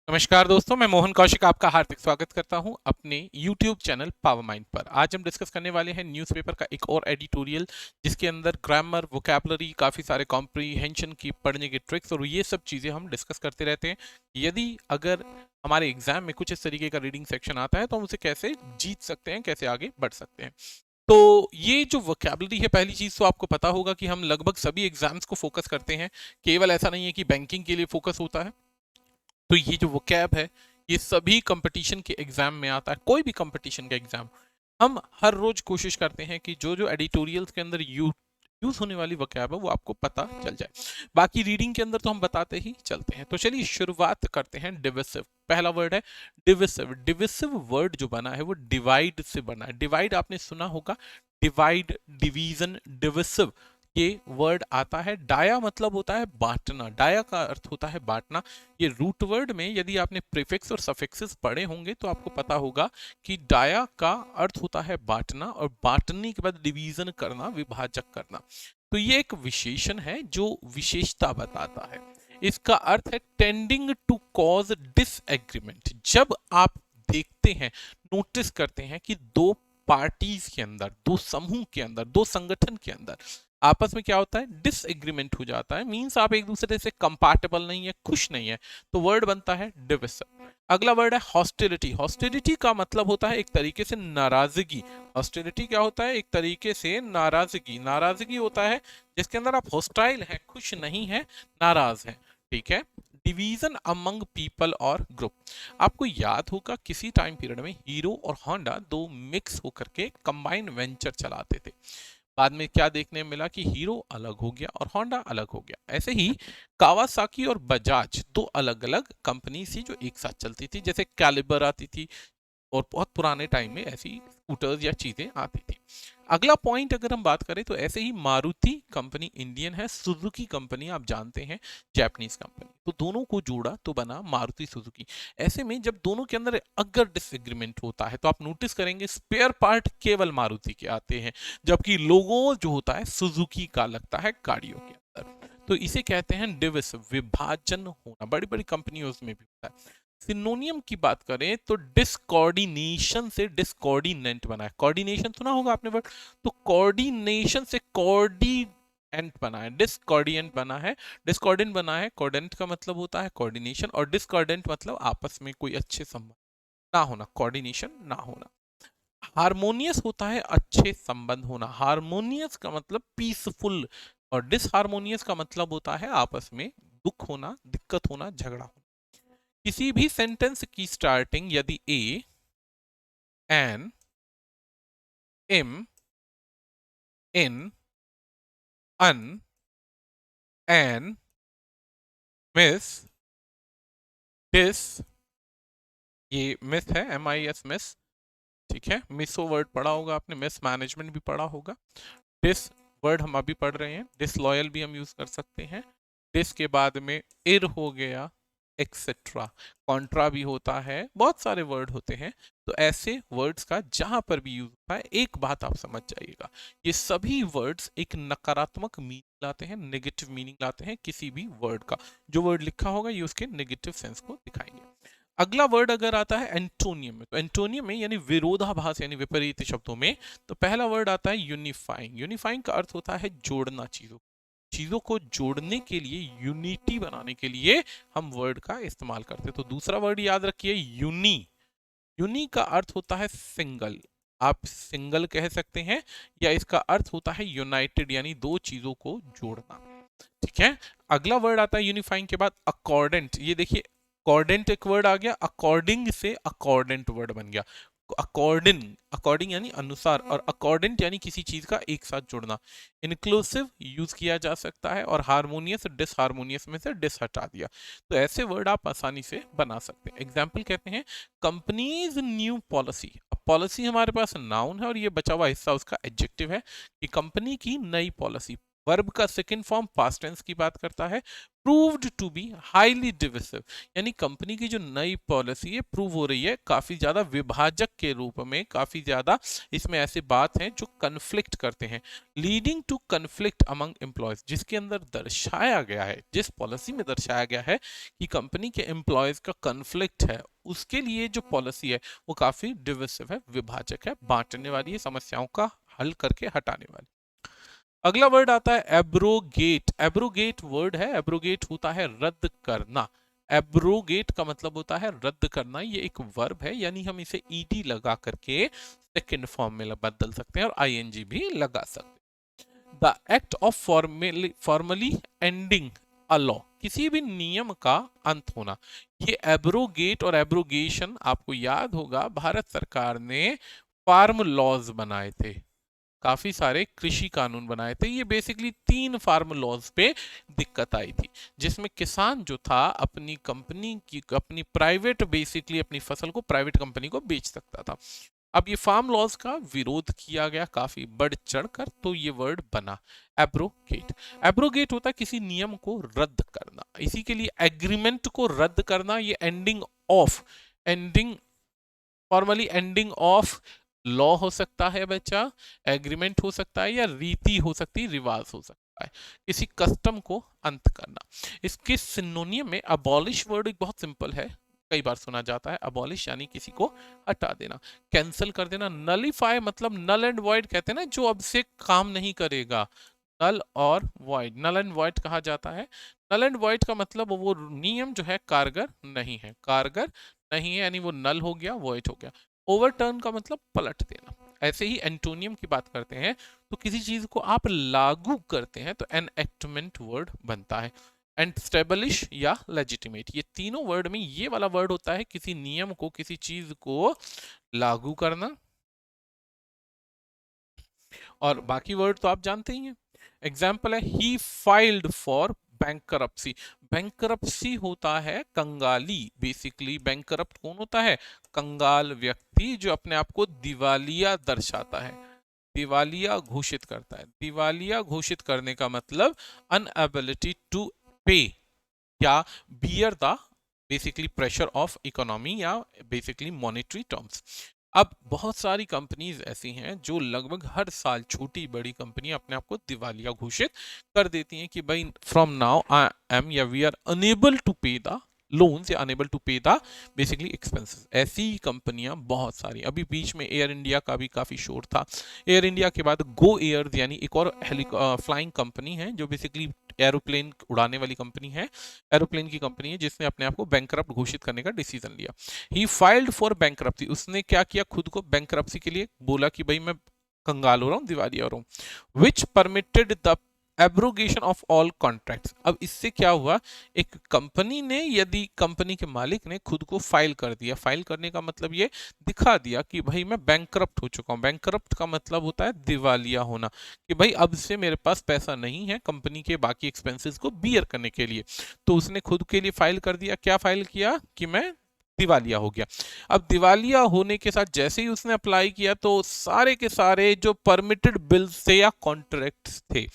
नमस्कार दोस्तों, मैं मोहन कौशिक आपका हार्दिक स्वागत करता हूं अपने YouTube चैनल पावर माइंड पर। आज हम डिस्कस करने वाले हैं न्यूज़पेपर का एक और एडिटोरियल, जिसके अंदर ग्रामर, वोकैबुलरी, काफ़ी सारे कॉम्प्रीहेंशन की पढ़ने के ट्रिक्स और ये सब चीज़ें हम डिस्कस करते रहते हैं। यदि अगर हमारे एग्जाम में कुछ इस तरीके का रीडिंग सेक्शन आता है तो हम उसे कैसे जीत सकते हैं, कैसे आगे बढ़ सकते हैं। तो ये जो वोकैबुलरी है, पहली चीज़ तो आपको पता होगा कि हम लगभग सभी एग्जाम्स को फोकस करते हैं। केवल ऐसा नहीं है कि बैंकिंग के लिए फोकस होता है। तो ये जो वोकैब है, ये सभी कंपटीशन के एग्जाम में आता है। कोई भी कंपटीशन का एग्जाम हम हर रोज कोशिश करते हैं कि जो जो एडिटोरियल्स के अंदर यूज होने वाली वोकैब है वो आपको पता चल जाए। बाकी रीडिंग के अंदर तो हम बताते ही चलते हैं। तो चलिए शुरुआत करते हैं डिविसिव। पहला वर्ड है डिविसिव। डिविसिव वर्ड जो बना है वो डिवाइड से बना है। डिवाइड आपने सुना होगा, डिवाइड, डिवीजन, डिविसिव ये वर्ड आता है। डाया मतलब होता है बांटना, डाया का अर्थ होता है बांटना। ये रूट वर्ड में यदि आपने प्रीफिक्स और सफिक्सेस पढ़े होंगे तो आपको पता होगा कि डाया का अर्थ होता है बांटना, और बांटने के बाद डिवीजन करना, विभाजक करना। तो ये एक विशेषण है जो विशेषता बताता है। इसका अर्थ है टेंडिंग टू कॉज डिसएग्रीमेंट। जब आप देखते हैं, नोटिस करते हैं कि दो पार्टीज के अंदर, दो समूह के अंदर, दो संगठन के अंदर आपस में क्या होता है, डिसएग्रीमेंट हो जाता है, मींस आप एक दूसरे से कंपैटिबल नहीं है, खुश नहीं है, तो वर्ड बनता है डिविसिव। अगला वर्ड है हॉस्टिलिटी। हॉस्टिलिटी का मतलब होता है एक तरीके से नाराजगी। हॉस्टिलिटी क्या होता है, एक तरीके से नाराजगी। नाराजगी होता है जिसके अंदर आप हॉस्टाइल है, खुश नहीं है, नाराज है। ठीक है। डिवीजन अमंग पीपल और ग्रुप। आपको याद होगा किसी टाइम पीरियड में हीरो और होंडा दो मिक्स होकर के कंबाइन वेंचर चलाते थे। बाद में क्या देखने मिला कि हीरो अलग हो गया और होंडा अलग हो गया। ऐसे ही कावासाकी और बजाज दो अलग अलग कंपनी थी जो एक साथ चलती थी। जैसे कैलिबर आती थी और बहुत पुराने टाइम में ऐसी स्कूटर्स या चीजें आती थी। अगला पॉइंट अगर हम बात करें तो ऐसे ही मारुति कंपनी इंडियन है, सुजुकी कंपनी आप जानते हैं जापानीज कंपनी। तो दोनों को जोड़ा तो बना मारुति सुजुकी। ऐसे में जब दोनों के अंदर अगर डिसएग्रीमेंट होता है तो आप नोटिस करेंगे स्पेयर पार्ट केवल मारुति के आते हैं, जबकि लोगो जो होता है सुजुकी का लगता है गाड़ियों के अंदर। तो इसे कहते हैं डिविस, विभाजन होना। बड़ी बड़ी कंपनियों में भी होता है। सिनोनियम की बात करें तो डिसकोऑर्डिनेशन से डिसकोऑर्डिनेंट बना है। कोऑर्डिनेशन सुना होगा आपने वर्ड, तो कोऑर्डिनेशन से कोऑर्डिनेंट बना है, डिसकोऑर्डिनेंट बना है। डिसकोऑर्डिनेंट बना है, कोऑर्डिनेंट का मतलब होता है कोऑर्डिनेशन, और डिसकोऑर्डिनेंट मतलब आपस में कोई अच्छे संबंध ना होना, कोऑर्डिनेशन ना होना। हारमोनियस होता है अच्छे संबंध होना। हारमोनियस का मतलब पीसफुल, और डिसहारमोनियस का मतलब होता है आपस में दुख होना, दिक्कत होना, झगड़ा होना। किसी भी सेंटेंस की स्टार्टिंग यदि a, an, em, in, un, en, mis, dis, ये मिस है, MIS मिस। ठीक है, मिसो वर्ड पढ़ा होगा आपने, मिस मैनेजमेंट भी पढ़ा होगा। डिस वर्ड हम अभी पढ़ रहे हैं, डिसलॉयल भी हम यूज कर सकते हैं। डिस के बाद में इर हो गया, एक्सेट्रा। कॉन्ट्रा भी होता है, बहुत सारे वर्ड होते हैं। तो ऐसे वर्ड्स का जहां पर भी यूज होता है, एक बात आप समझ जाइएगा, ये सभी वर्ड्स एक नकारात्मक मीनिंग लाते हैं, नेगेटिव मीनिंग लाते हैं किसी भी वर्ड का। जो वर्ड लिखा होगा ये उसके नेगेटिव सेंस को दिखाएंगे। अगला वर्ड अगर आता है एंटोनियम में, तो एंटोनियम में यानी विरोधाभास यानी विपरीत शब्दों में, तो पहला वर्ड आता है यूनिफाइंग। यूनिफाइंग का अर्थ होता है जोड़ना, चीजों चीजों को जोड़ने के लिए, यूनिटी बनाने के लिए हम वर्ड का इस्तेमाल करते हैं। तो दूसरा वर्ड याद रखिए, यूनी। यूनी का अर्थ होता है सिंगल, आप सिंगल कह सकते हैं, या इसका अर्थ होता है यूनाइटेड यानी दो चीजों को जोड़ना। ठीक है। अगला वर्ड आता है यूनिफाइंग के बाद अकॉर्डेंट। ये देखिए, अकॉर्डेंट एक वर्ड आ गया, अकॉर्डिंग से अकॉर्डेंट वर्ड बन गया। अकॉर्डिंग, अकॉर्डिंग यानी अनुसार, और अकॉर्डेंट यानी किसी चीज का एक साथ जुड़ना। इंक्लूसिव यूज किया जा सकता है, और हारमोनियस, डिसहारमोनियस में से डिस हटा दिया। तो ऐसे वर्ड आप आसानी से बना सकते हैं। एग्जाम्पल कहते हैं कंपनीज न्यू पॉलिसी। अब पॉलिसी हमारे पास नाउन है और ये बचा हुआ हिस्सा उसका एडजेक्टिव है कि कंपनी की नई पॉलिसी। वर्ब का सेकंड फॉर्म पास्ट टेंस की बात करता है। Proved to be highly divisive, यानी कंपनी की जो नई पॉलिसी है प्रूव हो रही है काफी ज्यादा विभाजक के रूप में, काफी ज्यादा इसमें ऐसे बात हैं जो कन्फ्लिक्ट करते हैं। Leading to conflict among employees, जिसके अंदर दर्शाया गया है, जिस पॉलिसी में दर्शाया गया है कि कंपनी के एम्प्लॉयज का कन्फ्लिक्ट है, उसके लिए जो पॉलिसी है वो काफी डिविसिव है, विभाजक है, बांटने वाली है, समस्याओं का हल करके हटाने वाली। अगला वर्ड आता है एब्रोगेट। एब्रोगेट वर्ड है, एब्रोगेट होता है रद्द करना। एब्रोगेट का मतलब होता है रद्द करना, ये एक वर्ब है, यानी हम इसे ईडी लगा करके सेकंड फॉर्म में बदल सकते हैं और आईएनजी भी लगा सकते हैं। The act of formally ending a law, किसी भी नियम का अंत होना। ये एब्रोगेट और एब्रोगेशन आपको याद होगा, भारत सरकार ने फार्म लॉज बनाए थे, काफी सारे कृषि कानून बनाए थे। ये बेसिकली 3 फार्म लॉज पे दिक्कत आई थी, जिसमें किसान जो था अपनी कंपनी की, अपनी प्राइवेट, बेसिकली अपनी फसल को प्राइवेट कंपनी को बेच सकता था। अब ये फार्म लॉज का विरोध किया गया काफी बढ़ चढ़कर, तो ये वर्ड बना एब्रोगेट। एब्रोगेट होता है किसी नियम को रद्द करना, इसी के लिए एग्रीमेंट को रद्द करना, ये ending formally ending of law हो सकता है बच्चा, एग्रीमेंट हो सकता है, या रीति हो सकती है, रिवाज हो सकता है, किसी कस्टम को अंत करना। इसके सिनोनियम में अबॉलिश वर्ड एक बहुत सिंपल है, कई बार सुना जाता है। अबॉलिश यानी किसी को हटा देना, कैंसिल कर देना। नलिफाई मतलब नल एंड वॉइड कहते हैं ना, जो अब से काम नहीं करेगा, नल और वॉइड, नल एंड वॉइड कहा जाता है। नल एंड वॉइड का मतलब वो नियम जो है कारगर नहीं है, कारगर नहीं है यानी वो नल हो गया, वॉइड हो गया। ओवरटर्न का मतलब पलट देना। ऐसे ही एंटोनियम की बात करते हैं तो किसी चीज को आप लागू करते हैं तो एनएक्टमेंट वर्ड बनता है। एंड स्टेबलिश या लेजिटिमेट, ये तीनों वर्ड में ये वाला वर्ड होता है किसी नियम को, किसी चीज को लागू करना, और बाकी वर्ड तो आप जानते ही हैं। एग्जाम्पल है ही फाइल्ड फॉर बैंकरप्सी। बैंकरप्सी होता है कंगाली, बेसिकली बैंकरप्ट कौन होता है, कंगाल व्यक्ति जो अपने आप को दिवालिया दर्शाता है, दिवालिया घोषित करता है। दिवालिया घोषित करने का मतलब अनएबिलिटी टू पे या bear the basically pressure of economy या बेसिकली मॉनेटरी टर्म्स। अब बहुत सारी कंपनीज ऐसी हैं जो लगभग हर साल, छोटी बड़ी कंपनी अपने आप को दिवालिया घोषित कर देती हैं कि भाई फ्रॉम नाउ आई एम या वी आर अनेबल टू पे द लोन्स या अनेबल टू पे द बेसिकली एक्सपेंसेस। ऐसी कंपनियां बहुत सारी, अभी बीच में एयर इंडिया का भी काफी शोर था। एयर इंडिया के बाद गो एयर यानी एक और फ्लाइंग कंपनी है जो बेसिकली एरोप्लेन उड़ाने वाली कंपनी है, एरोप्लेन की कंपनी है, जिसने अपने आप को बैंकरप्ट घोषित करने का डिसीजन लिया। ही फाइल्ड फॉर बैंकरप्सी, उसने क्या किया, खुद को बैंकरप्सी के लिए बोला कि भाई मैं कंगाल हो रहा हूं, दिवालिया हो रहा हूं। Which permitted the abrogation of all contracts. अब इससे क्या हुआ, एक कंपनी ने, यदि कंपनी के मालिक ने खुद को फाइल कर दिया, फाइल करने का मतलब ये दिखा दिया कि भाई मैं बैंकरप्ट हो चुका हूं। बैंकरप्ट का मतलब होता है दिवालिया होना, कि भाई अब से मेरे पास पैसा नहीं है कंपनी के बाकी एक्सपेंसेस को बियर करने के लिए। तो उसने खुद के लिए फाइल कर दिया, क्या फाइल किया कि मैं दिवालिया हो गया। अब दिवालिया होने के साथ जैसे ही उसने अप्लाई किया तो सारे के सारे जो परमिटेड बिल्स थे या कॉन्ट्रैक्ट्स थे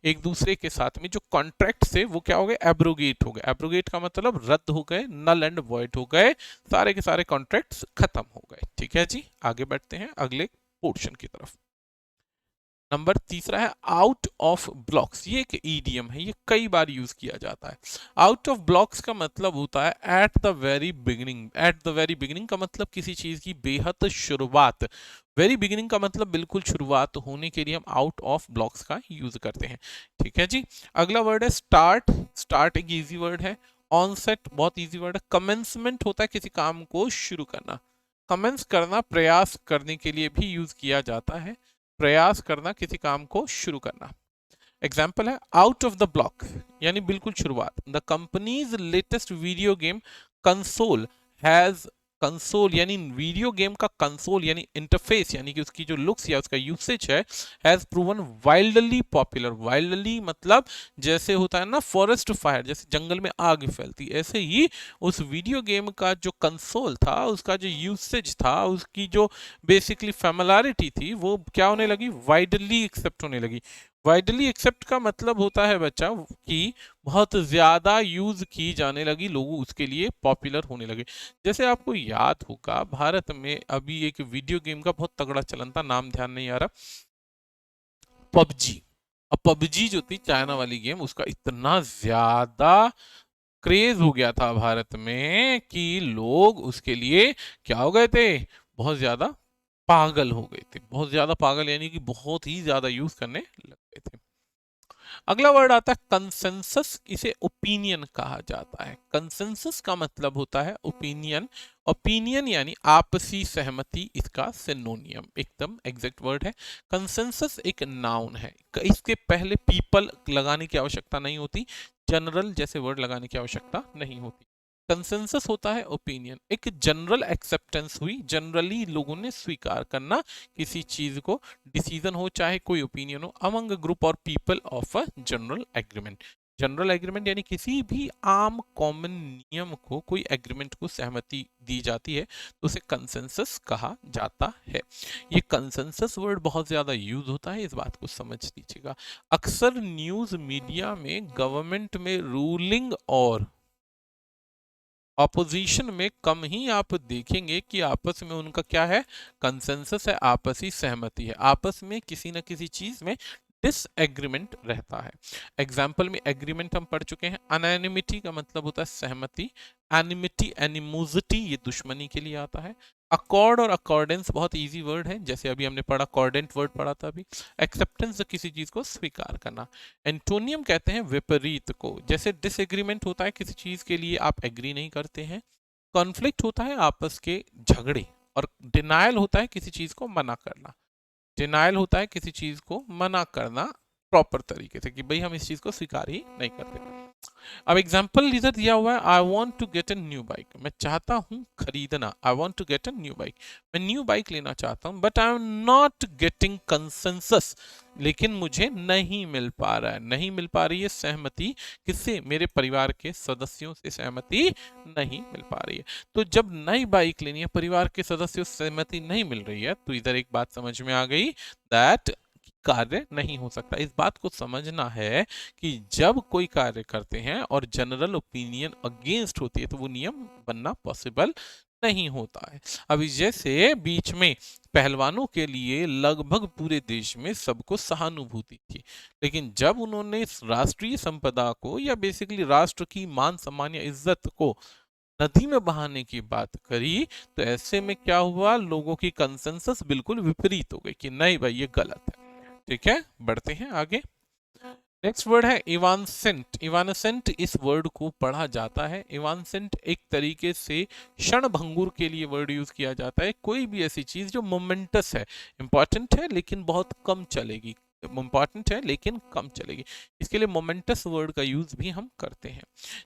एक दूसरे के साथ में, जो कॉन्ट्रैक्ट थे वो क्या हो गए, एब्रोगेट हो गए। एब्रोगेट का मतलब रद्द हो गए, नल एंड वॉइड हो गए, सारे के सारे कॉन्ट्रैक्ट्स खत्म हो गए। ठीक है जी, आगे बढ़ते हैं अगले पोर्शन की तरफ। नंबर तीसरा है आउट ऑफ ब्लॉक्स। ये एक ईडियम है, ये कई बार यूज किया जाता है। आउट ऑफ ब्लॉक्स का मतलब होता है at the very beginning. At the very beginning का मतलब किसी चीज की बेहद शुरुआत। वेरी बिगिनिंग का मतलब बिल्कुल शुरुआत होने के लिए हम आउट ऑफ ब्लॉक्स का यूज करते हैं। ठीक है जी, अगला वर्ड है स्टार्ट। स्टार्ट एक इजी वर्ड है। ऑनसेट बहुत इजी वर्ड है। कमेंसमेंट होता है किसी काम को शुरू करना। कमेंस करना प्रयास करने के लिए भी यूज किया जाता है, प्रयास करना, किसी काम को शुरू करना। एग्जाम्पल है आउट ऑफ द ब्लॉक यानी बिल्कुल शुरुआत। The companies latest video game console has, console यानी वीडियो गेम का कंसोल यानी इंटरफेस यानी कि उसकी जो लुक्स या उसका यूसेज है, has proven wildly popular. Wildly मतलब जैसे होता है ना फॉरेस्ट फायर, जैसे जंगल में आग फैलती, ऐसे ही उस वीडियो गेम का जो कंसोल था, उसका जो यूसेज था, उसकी जो बेसिकली फेमिलैरिटी थी, वो क्या होने लगी, वाइडली एक्सेप्ट होने लगी। वाइडली एक्सेप्ट का मतलब होता है बच्चा कि बहुत ज्यादा यूज की जाने लगी, लोग उसके लिए पॉपुलर होने लगे। जैसे आपको याद होगा भारत में अभी एक वीडियो गेम का बहुत तगड़ा चलन था, नाम ध्यान नहीं आ रहा, पबजी। अब पबजी जो थी चाइना वाली गेम, उसका इतना ज्यादा क्रेज हो गया था भारत में कि लोग उसके लिए क्या हो गए थे, बहुत ज्यादा पागल हो गए थे। बहुत ज्यादा पागल यानी कि बहुत ही ज्यादा यूज करने लग गए थे। अगला वर्ड आता है कंसेंसस, इसे ओपिनियन कहा जाता है। कंसेंसस का मतलब होता है ओपिनियन। ओपिनियन यानी आपसी सहमति, इसका सिनोनियम एकदम एग्जैक्ट वर्ड है। कंसेंसस एक नाउन है, इसके पहले पीपल लगाने की आवश्यकता नहीं होती, जनरल जैसे वर्ड लगाने की आवश्यकता नहीं होती। कंसेंसस होता है ओपिनियन, एक जनरल एक्सेप्टेंस हुई, जनरली लोगों ने स्वीकार करना किसी चीज को, डिसीजन हो चाहे कोई ओपिनियन हो, अमंग ग्रुप और people of a general agreement. General agreement यानी किसी भी आम कॉमन नियम को, कोई एग्रीमेंट को सहमति दी जाती है तो उसे कंसेंसस कहा जाता है। ये कंसेंसस वर्ड बहुत ज्यादा यूज होता है, इस बात को समझ लीजिएगा। अक्सर न्यूज मीडिया में गवर्नमेंट में रूलिंग और ऑपोजिशन में कम ही आप देखेंगे कि आपस में उनका क्या है, कंसेंसस है, आपसी सहमति है, आपस में किसी न किसी चीज में डिसएग्रीमेंट रहता है। एग्जाम्पल में एग्रीमेंट हम पढ़ चुके हैं। अनैनिमिटी का मतलब होता है सहमति, एनिमिटी एनिमोसिटी ये दुश्मनी के लिए आता है। अकॉर्ड और अकॉर्डेंस बहुत इजी वर्ड है, जैसे अभी हमने पढ़ा कॉर्डेंट वर्ड पढ़ा था अभी। एक्सेप्टेंस किसी चीज को स्वीकार करना। एंटोनियम कहते हैं विपरीत को, जैसे डिसएग्रीमेंट होता है किसी चीज के लिए आप एग्री नहीं करते हैं, कॉन्फ्लिक्ट होता है आपस के झगड़े, और डिनायल होता है किसी चीज को मना करना। डिनायल होता है किसी चीज को मना करना प्रॉपर तरीके से, कि भाई हम इस चीज को स्वीकार ही नहीं करते। अब एग्जाम्पल इधर दिया हुआ है, I want to get a new bike, मैं चाहता हूं खरीदना, I want to get a new bike, मैं न्यू बाइक लेना चाहता हूं, but I am not getting consensus, लेकिन मुझे नहीं मिल पा रहा है, नहीं मिल पा रही है सहमति, किससे, मेरे परिवार के सदस्यों से सहमति नहीं मिल पा रही है। तो जब नई बाइक लेनी है, परिवार के सदस्यों से सहमति नहीं मिल रही है, तो इधर एक बात समझ में आ गई, दैट कार्य नहीं हो सकता। इस बात को समझना है कि जब कोई कार्य करते हैं और जनरल ओपिनियन अगेंस्ट होती है तो वो नियम बनना पॉसिबल नहीं होता है। अभी जैसे बीच में पहलवानों के लिए लगभग पूरे देश में सबको सहानुभूति थी, लेकिन जब उन्होंने इस राष्ट्रीय संपदा को या बेसिकली राष्ट्र की मान सम्मान या इज्जत को नदी में बहाने की बात करी, तो ऐसे में क्या हुआ, लोगों की कंसेंसस बिल्कुल विपरीत हो गई कि नहीं भाई ये गलत है। ठीक है, बढ़ते हैं आगे। नेक्स्ट वर्ड है इवानसेंट। इवानसेंट इस वर्ड को पढ़ा जाता है। इवानसेंट एक तरीके से क्षणभंगुर के लिए वर्ड यूज किया जाता है, कोई भी ऐसी चीज जो मोमेंटस है, इंपॉर्टेंट है लेकिन बहुत कम चलेगी, इंपॉर्टेंट है लेकिन कम चलेगी, इसके लिए मोमेंटस वर्ड का यूज भी हम करते हैं।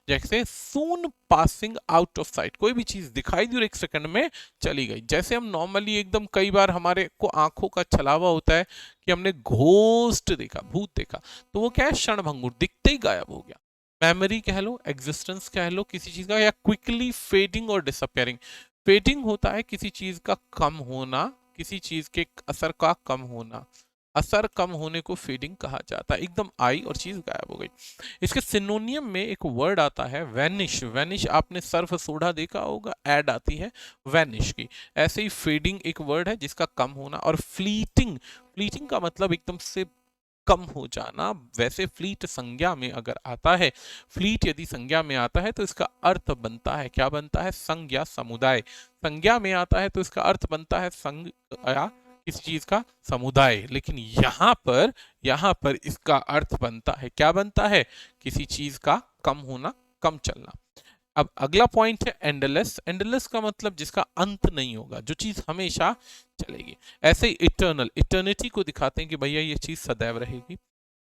जैसे सून पासिंग आउट ऑफ साइट, कोई भी चीज दिखाई दी और एक सेकंड में चली गई। जैसे हम नॉर्मली एकदम कई बार हमारे को आंखों का छलावा होता है कि हमने घोस्ट देखा, भूत देखा, तो वो क्या है, क्षणभंगुर, दिखते ही गायब हो गया। मेमोरी कह लो, एग्जिस्टेंस कह लो किसी चीज का, या क्विकली फेडिंग और डिसअपियरिंग। फेडिंग होता है किसी चीज का कम होना, किसी चीज के असर का कम होना, असर कम होने को फेडिंग कहा जाता है, एकदम आई और चीज गायब हो गई। इसके सिनोनियम में एक वर्ड आता है वैनिश। वैनिश आपने सर्फ सोडा देखा होगा, ऐड आती है वैनिश की, ऐसे ही फेडिंग एक वर्ड है जिसका कम होना। और फ्लीटिंग, फ्लीटिंग का मतलब एकदम से कम हो जाना। वैसे फ्लीट संज्ञा में अगर आता है, फ्लीट यदि संज्ञा में आता है तो इसका अर्थ बनता है, क्या बनता है, संघ या समुदाय। संज्ञा में आता है तो इसका अर्थ बनता है संघ या किसी चीज का समुदाय, लेकिन यहां पर इसका अर्थ बनता है, क्या बनता है, किसी चीज का कम होना, कम चलना। अब अगला पॉइंट है एंडलेस। एंडलेस का मतलब जिसका अंत नहीं होगा, जो चीज हमेशा चलेगी। ऐसे ही इटर्नल, इटर्निटी को दिखाते हैं कि भैया ये चीज सदैव रहेगी।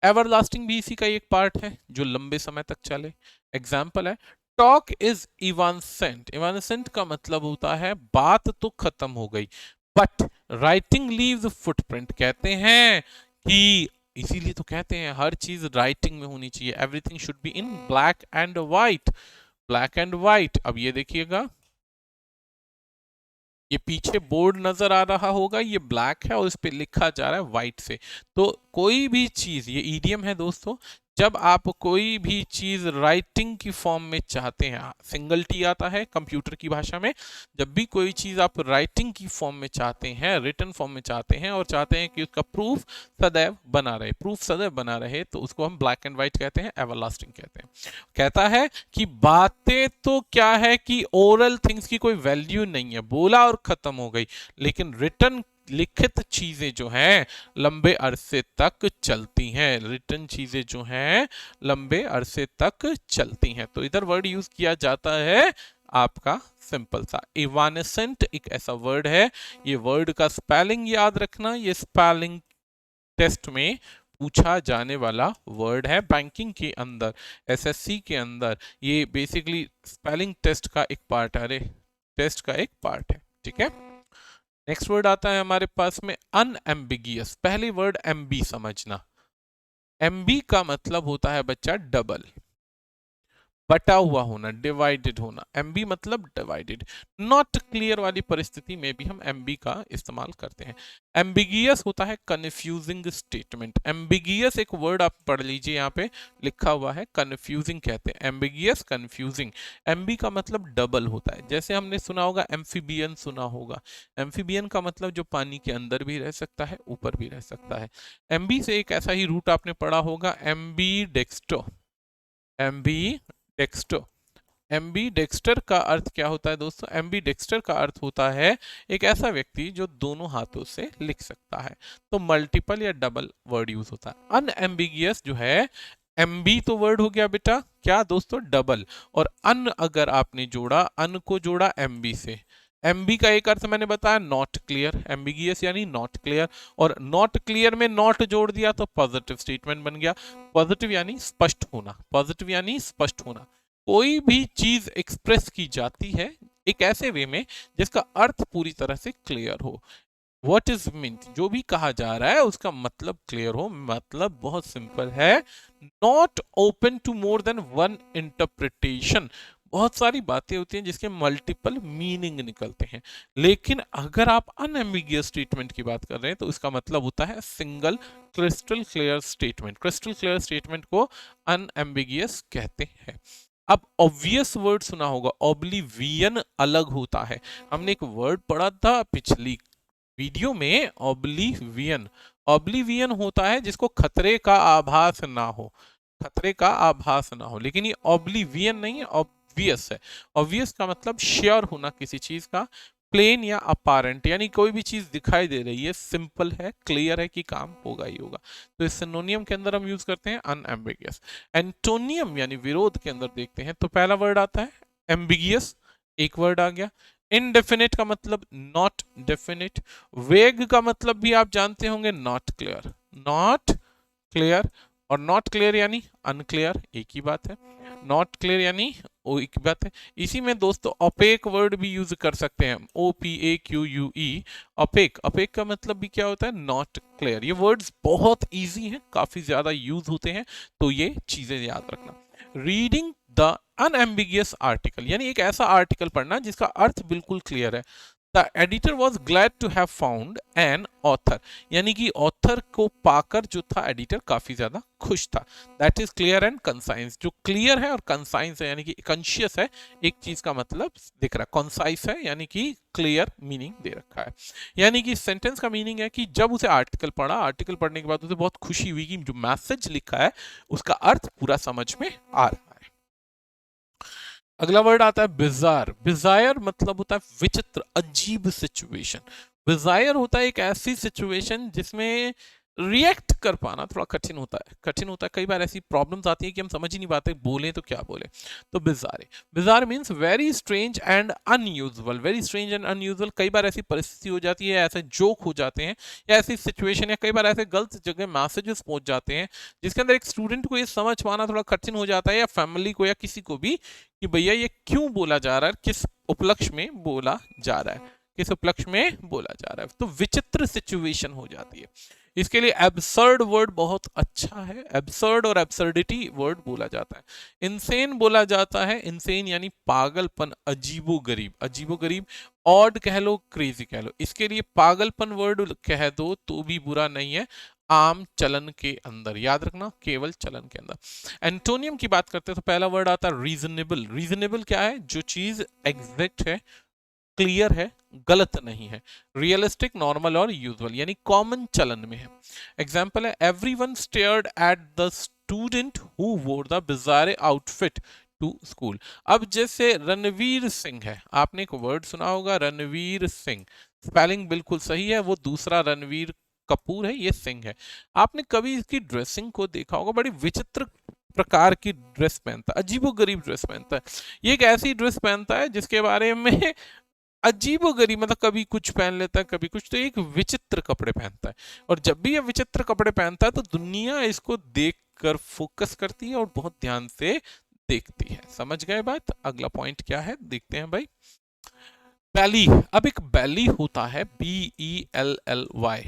एवरलास्टिंग भी इसी का एक पार्ट है, जो लंबे समय तक चले। एग्जाम्पल है टॉक इज इवानसेंट। इवानसेंट का मतलब होता है बात तो खत्म हो गई, बट राइटिंग लीव्स फुटप्रिंट। कहते हैं कि इसीलिए तो कहते हैं हर चीज राइटिंग में होनी चाहिए, everything should be in black and white, black and white. अब ये देखिएगा, ये पीछे बोर्ड नजर आ रहा होगा, ये ब्लैक है और इस पे लिखा जा रहा है व्हाइट से। तो कोई भी चीज, ये ईडियम है दोस्तों, जब आप कोई भी चीज राइटिंग की फॉर्म में चाहते हैं, सिंगल टी आता है कंप्यूटर की भाषा में, जब भी कोई चीज आप राइटिंग की फॉर्म में चाहते हैं, रिटन फॉर्म में चाहते हैं और चाहते हैं कि उसका प्रूफ सदैव बना रहे, प्रूफ सदैव बना रहे, तो उसको हम ब्लैक एंड व्हाइट कहते हैं, एवरलास्टिंग कहते हैं। कहता है कि बातें तो क्या है कि ओरल थिंग्स की कोई वैल्यू नहीं है, बोला और खत्म हो गई, लेकिन रिटन लिखित चीजें जो हैं लंबे अरसे तक चलती हैं, रिटन चीजें जो हैं लंबे अरसे तक चलती हैं। तो इधर वर्ड यूज किया जाता है आपका सिंपल सा इवानेसेंट, एक ऐसा वर्ड है, ये वर्ड का स्पेलिंग याद रखना, ये स्पेलिंग टेस्ट में पूछा जाने वाला वर्ड है बैंकिंग के अंदर, एसएससी के अंदर, ये बेसिकली स्पेलिंग टेस्ट का एक पार्ट है, अरे टेस्ट का एक पार्ट है, ठीक है। नेक्स्ट वर्ड आता है हमारे पास में अनएम्बिगियस। पहले वर्ड एमबी समझना, एमबी का मतलब होता है बच्चा डबल, बटा हुआ होना, डिवाइडेड होना, एमबी मतलब डिवाइडेड। नॉट क्लियर वाली परिस्थिति में भी हम एमबी का इस्तेमाल करते हैं। एम्बिगियस होता है कन्फ्यूजिंग स्टेटमेंट। एम्बिगियस एक वर्ड आप पढ़ लीजिए, यहाँ पे लिखा हुआ है, कन्फ्यूजिंग कहते हैं, एम्बिगियस कन्फ्यूजिंग। एमबी का मतलब डबल होता है, जैसे हमने सुना होगा एम्फीबियन, सुना होगा, एम्फीबियन का मतलब जो पानी के अंदर भी रह सकता है, ऊपर भी रह सकता है। एमबी से एक ऐसा ही रूट आपने पढ़ा होगा, MB डेक्स्टो, MB Dexter. Aamby Dexter का अर्थ क्या होता है दोस्तों? एम्बी डेक्स्टर का अर्थ होता है एक ऐसा व्यक्ति जो दोनों हाथों से लिख सकता है। तो मल्टीपल या डबल वर्ड यूज होता है। अनएम्बिगियस जो है, एम्बी तो वर्ड हो गया बेटा क्या दोस्तों, डबल, और अन अगर आपने जोड़ा, अन को जोड़ा एम्बी से, एमबी का एक अर्थ मैंने बताया नॉट क्लियर, एम्बिगियस यानी नॉट क्लियर, और नॉट क्लियर में नॉट जोड़ दिया तो पॉजिटिव स्टेटमेंट बन गया। पॉजिटिव यानी स्पष्ट होना, पॉजिटिव यानी स्पष्ट होना। कोई भी चीज एक्सप्रेस की जाती है एक ऐसे वे में जिसका अर्थ पूरी तरह से क्लियर हो। व्हाट इज मीन, जो भी कहा जा रहा है उसका मतलब क्लियर हो। मतलब बहुत सिंपल है, not open to more than one interpretation. बहुत सारी बातें होती हैं जिसके मल्टीपल मीनिंग निकलते हैं, लेकिन अगर आप अनएम्बिगियस स्टेटमेंट की बात कर रहे हैं तो इसका मतलब होता है single crystal clear statement. Crystal clear statement को अनएम्बिगियस कहते हैं। अब ऑब्वियस वर्ड सुना होगा, ऑब्लिवियन अलग होता है। हमने एक वर्ड पढ़ा था पिछली वीडियो में, ऑब्लिवियन। ऑब्लिवियन होता है जिसको खतरे का आभास ना हो, खतरे का आभास ना हो, लेकिन ये ऑब्लिवियन नहीं है, ऑब्वियस है। ऑब्वियस का मतलब श्योर होना किसी चीज का, प्लेन या अपारेंट, यानी कोई भी चीज दिखाई दे रही है, सिंपल है, क्लियर है कि काम होगा ही होगा। तो इस सिनोनियम के अंदर हम यूज करते हैं अनएम्बिगियस। एंटोनियम यानी विरोध के अंदर देखते हैं तो पहला वर्ड आता है एम्बिगियस, एक वर्ड आ गया। इनडेफिनेट का मतलब नॉट डेफिनेट। वेग का मतलब भी आप जानते होंगे, नॉट क्लियर, नॉट क्लियर, और नॉट क्लियर यानी अनक्लियर, एक ही बात है। नॉट क्लियर यानी वो एक बात है। इसी में दोस्तों ओपेक वर्ड भी यूज कर सकते हैं, OPAQUE, ओपेक। ओपेक का मतलब भी क्या होता है, नॉट क्लियर। ये वर्ड्स बहुत इजी हैं, काफी ज्यादा यूज होते हैं, तो ये चीजें याद रखना। रीडिंग द अनएम्बिगियस आर्टिकल, यानी एक ऐसा आर्टिकल पढ़ना जिसका अर्थ बिल्कुल क्लियर है। The editor was glad to have found an author, यानी कि ऑथर को पाकर जो था एडिटर काफी ज्यादा खुश था। That is clear and conscience, जो क्लियर है और कंसाइंस है यानी कि कॉन्शियस है, एक चीज का मतलब दिख रहा है। कॉन्साइस है यानी कि क्लियर मीनिंग दे रखा है। यानी कि सेंटेंस का मीनिंग है कि जब उसे आर्टिकल पढ़ा, आर्टिकल पढ़ने के बाद उसे बहुत खुशी हुई कि जो मैसेज लिखा है उसका अर्थ पूरा समझ में आ रहा है। अगला वर्ड आता है बिजार। बिजायर मतलब होता है विचित्र, अजीब सिचुएशन। बिजायर होता है एक ऐसी सिचुएशन जिसमें रिएक्ट कर पाना थोड़ा कठिन होता है, कठिन होता है। कई बार ऐसी प्रॉब्लम्स आती है कि हम समझ ही नहीं पाते बोलें तो क्या बोले। तो बिजारे, bizarre means very strange and unusual. Very strange and unusual, कई बार ऐसी परिस्थिति हो जाती है, ऐसे जोक हो जाते हैं, या ऐसी सिचुएशन, या कई बार ऐसे गलत जगह मैसेजेस पहुंच जाते हैं जिसके अंदर एक स्टूडेंट को ये समझ पाना थोड़ा कठिन हो जाता है, या फैमिली को या किसी को भी, कि भैया ये क्यों बोला जा रहा है, किस उपलक्ष्य में बोला जा रहा है, किस उपलक्ष्य में बोला जा रहा है। तो विचित्र सिचुएशन हो जाती है। इसके लिए एब्सर्ड वर्ड बहुत अच्छा है, एब्सर्ड और एब्सर्डिटी वर्ड बोला जाता है। इंसेन बोला जाता है, इंसेन यानी पागलपन, अजीबोगरीब, अजीबोगरीब, ऑड कह लो, क्रेजी कह लो। इसके लिए पागलपन वर्ड कह दो तो भी बुरा नहीं है, आम चलन के अंदर, याद रखना केवल चलन के अंदर। एंटोनियम की बात करते हैं तो पहला वर्ड आता है रीजनेबल। रीजनेबल क्या है? जो चीज एग्जैक्ट है, क्लियर है, गलत नहीं है। रियलिस्टिक, नॉर्मल और यूजुअल यानी कॉमन चलन में है। एग्जाम्पल है everyone stared at the student who wore the bizarre outfit to school. अब जैसे रणवीर सिंह है, आपने एक वर्ड सुना होगा रणवीर सिंह, स्पेलिंग बिल्कुल सही है, वो दूसरा रणवीर कपूर है, ये सिंह है। आपने कभी इसकी ड्रेसिंग को देखा होगा, बड़ी विचित्र प्रकार की ड्रेस पहनता है, अजीबोगरीब ड्रेस पहनता है। ये एक ऐसी ड्रेस पहनता है जिसके बारे में अजीबोगरीब, मतलब कभी कुछ पहन लेता है, कभी कुछ, तो एक विचित्र कपड़े पहनता है। और जब भी ये विचित्र कपड़े पहनता है तो दुनिया इसको देखकर फोकस करती है और बहुत ध्यान से देखती है। समझ गए बात? अगला पॉइंट क्या है देखते हैं भाई। बैली। अब एक बैली होता है BELLY,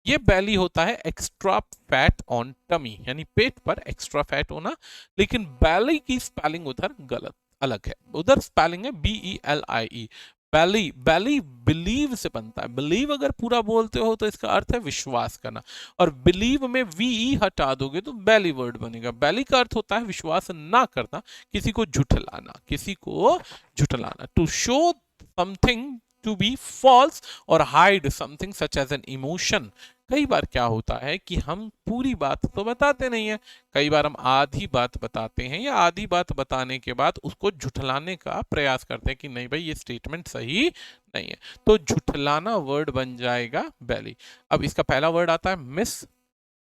ये बैली होता है एक्स्ट्रा फैट ऑन टमी, यानी पेट पर एक्स्ट्रा फैट होना। लेकिन बैली की स्पेलिंग उधर गलत, अलग है, उधर स्पेलिंग है BELIE, बैली। बैली बिलीव से बनता है, बिलीव अगर पूरा बोलते हो तो इसका अर्थ है विश्वास करना, और बिलीव में VE हटा दोगे तो बैली वर्ड बनेगा। बैली का अर्थ होता है विश्वास ना करना, किसी को झुठलाना, किसी को झुठलाना। To show something to be false और hide something such as an emotion. कई बार क्या होता है कि हम पूरी बात तो बताते नहीं है, कई बार हम आधी बात बताते हैं, या आधी बात बताने के बाद उसको झुठलाने का प्रयास करते हैं कि नहीं भाई ये स्टेटमेंट सही नहीं है, तो झुठलाना वर्ड बन जाएगा बैली। अब इसका पहला वर्ड आता है मिस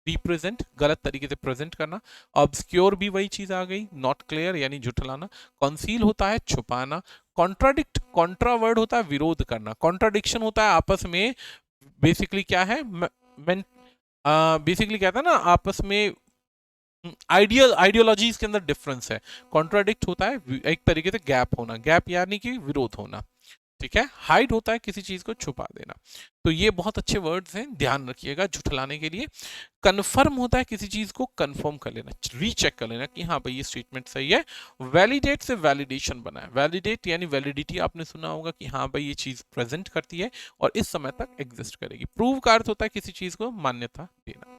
रिप्रेजेंट, गलत तरीके से प्रेजेंट करना। ऑब्सक्योर भी वही चीज आ गई, नॉट क्लियर यानी झुठलाना। कॉन्सील होता है छुपाना। कॉन्ट्राडिक्ट, कॉन्ट्रा वर्ड होता है विरोध करना। कॉन्ट्राडिक्शन होता है आपस में, बेसिकली क्या है, बेसिकली कहता है ना आपस में आइडियोलॉजीज के अंदर डिफरेंस है। कॉन्ट्राडिक्ट होता है एक तरीके से गैप होना, गैप यानी कि विरोध होना, ठीक है। हाइड होता है किसी चीज को छुपा देना। तो ये बहुत अच्छे वर्ड्स हैं, ध्यान रखिएगा झुठलाने के लिए। कन्फर्म होता है किसी चीज को कंफर्म कर लेना, रीचेक कर लेना कि हाँ भाई ये स्टेटमेंट सही है। वैलिडेट से वैलिडेशन बना है, वैलिडेट यानी वैलिडिटी, आपने सुना होगा कि हाँ भाई ये चीज प्रेजेंट करती है और इस समय तक एग्जिस्ट करेगी। प्रूव का अर्थ होता है किसी चीज को मान्यता देना।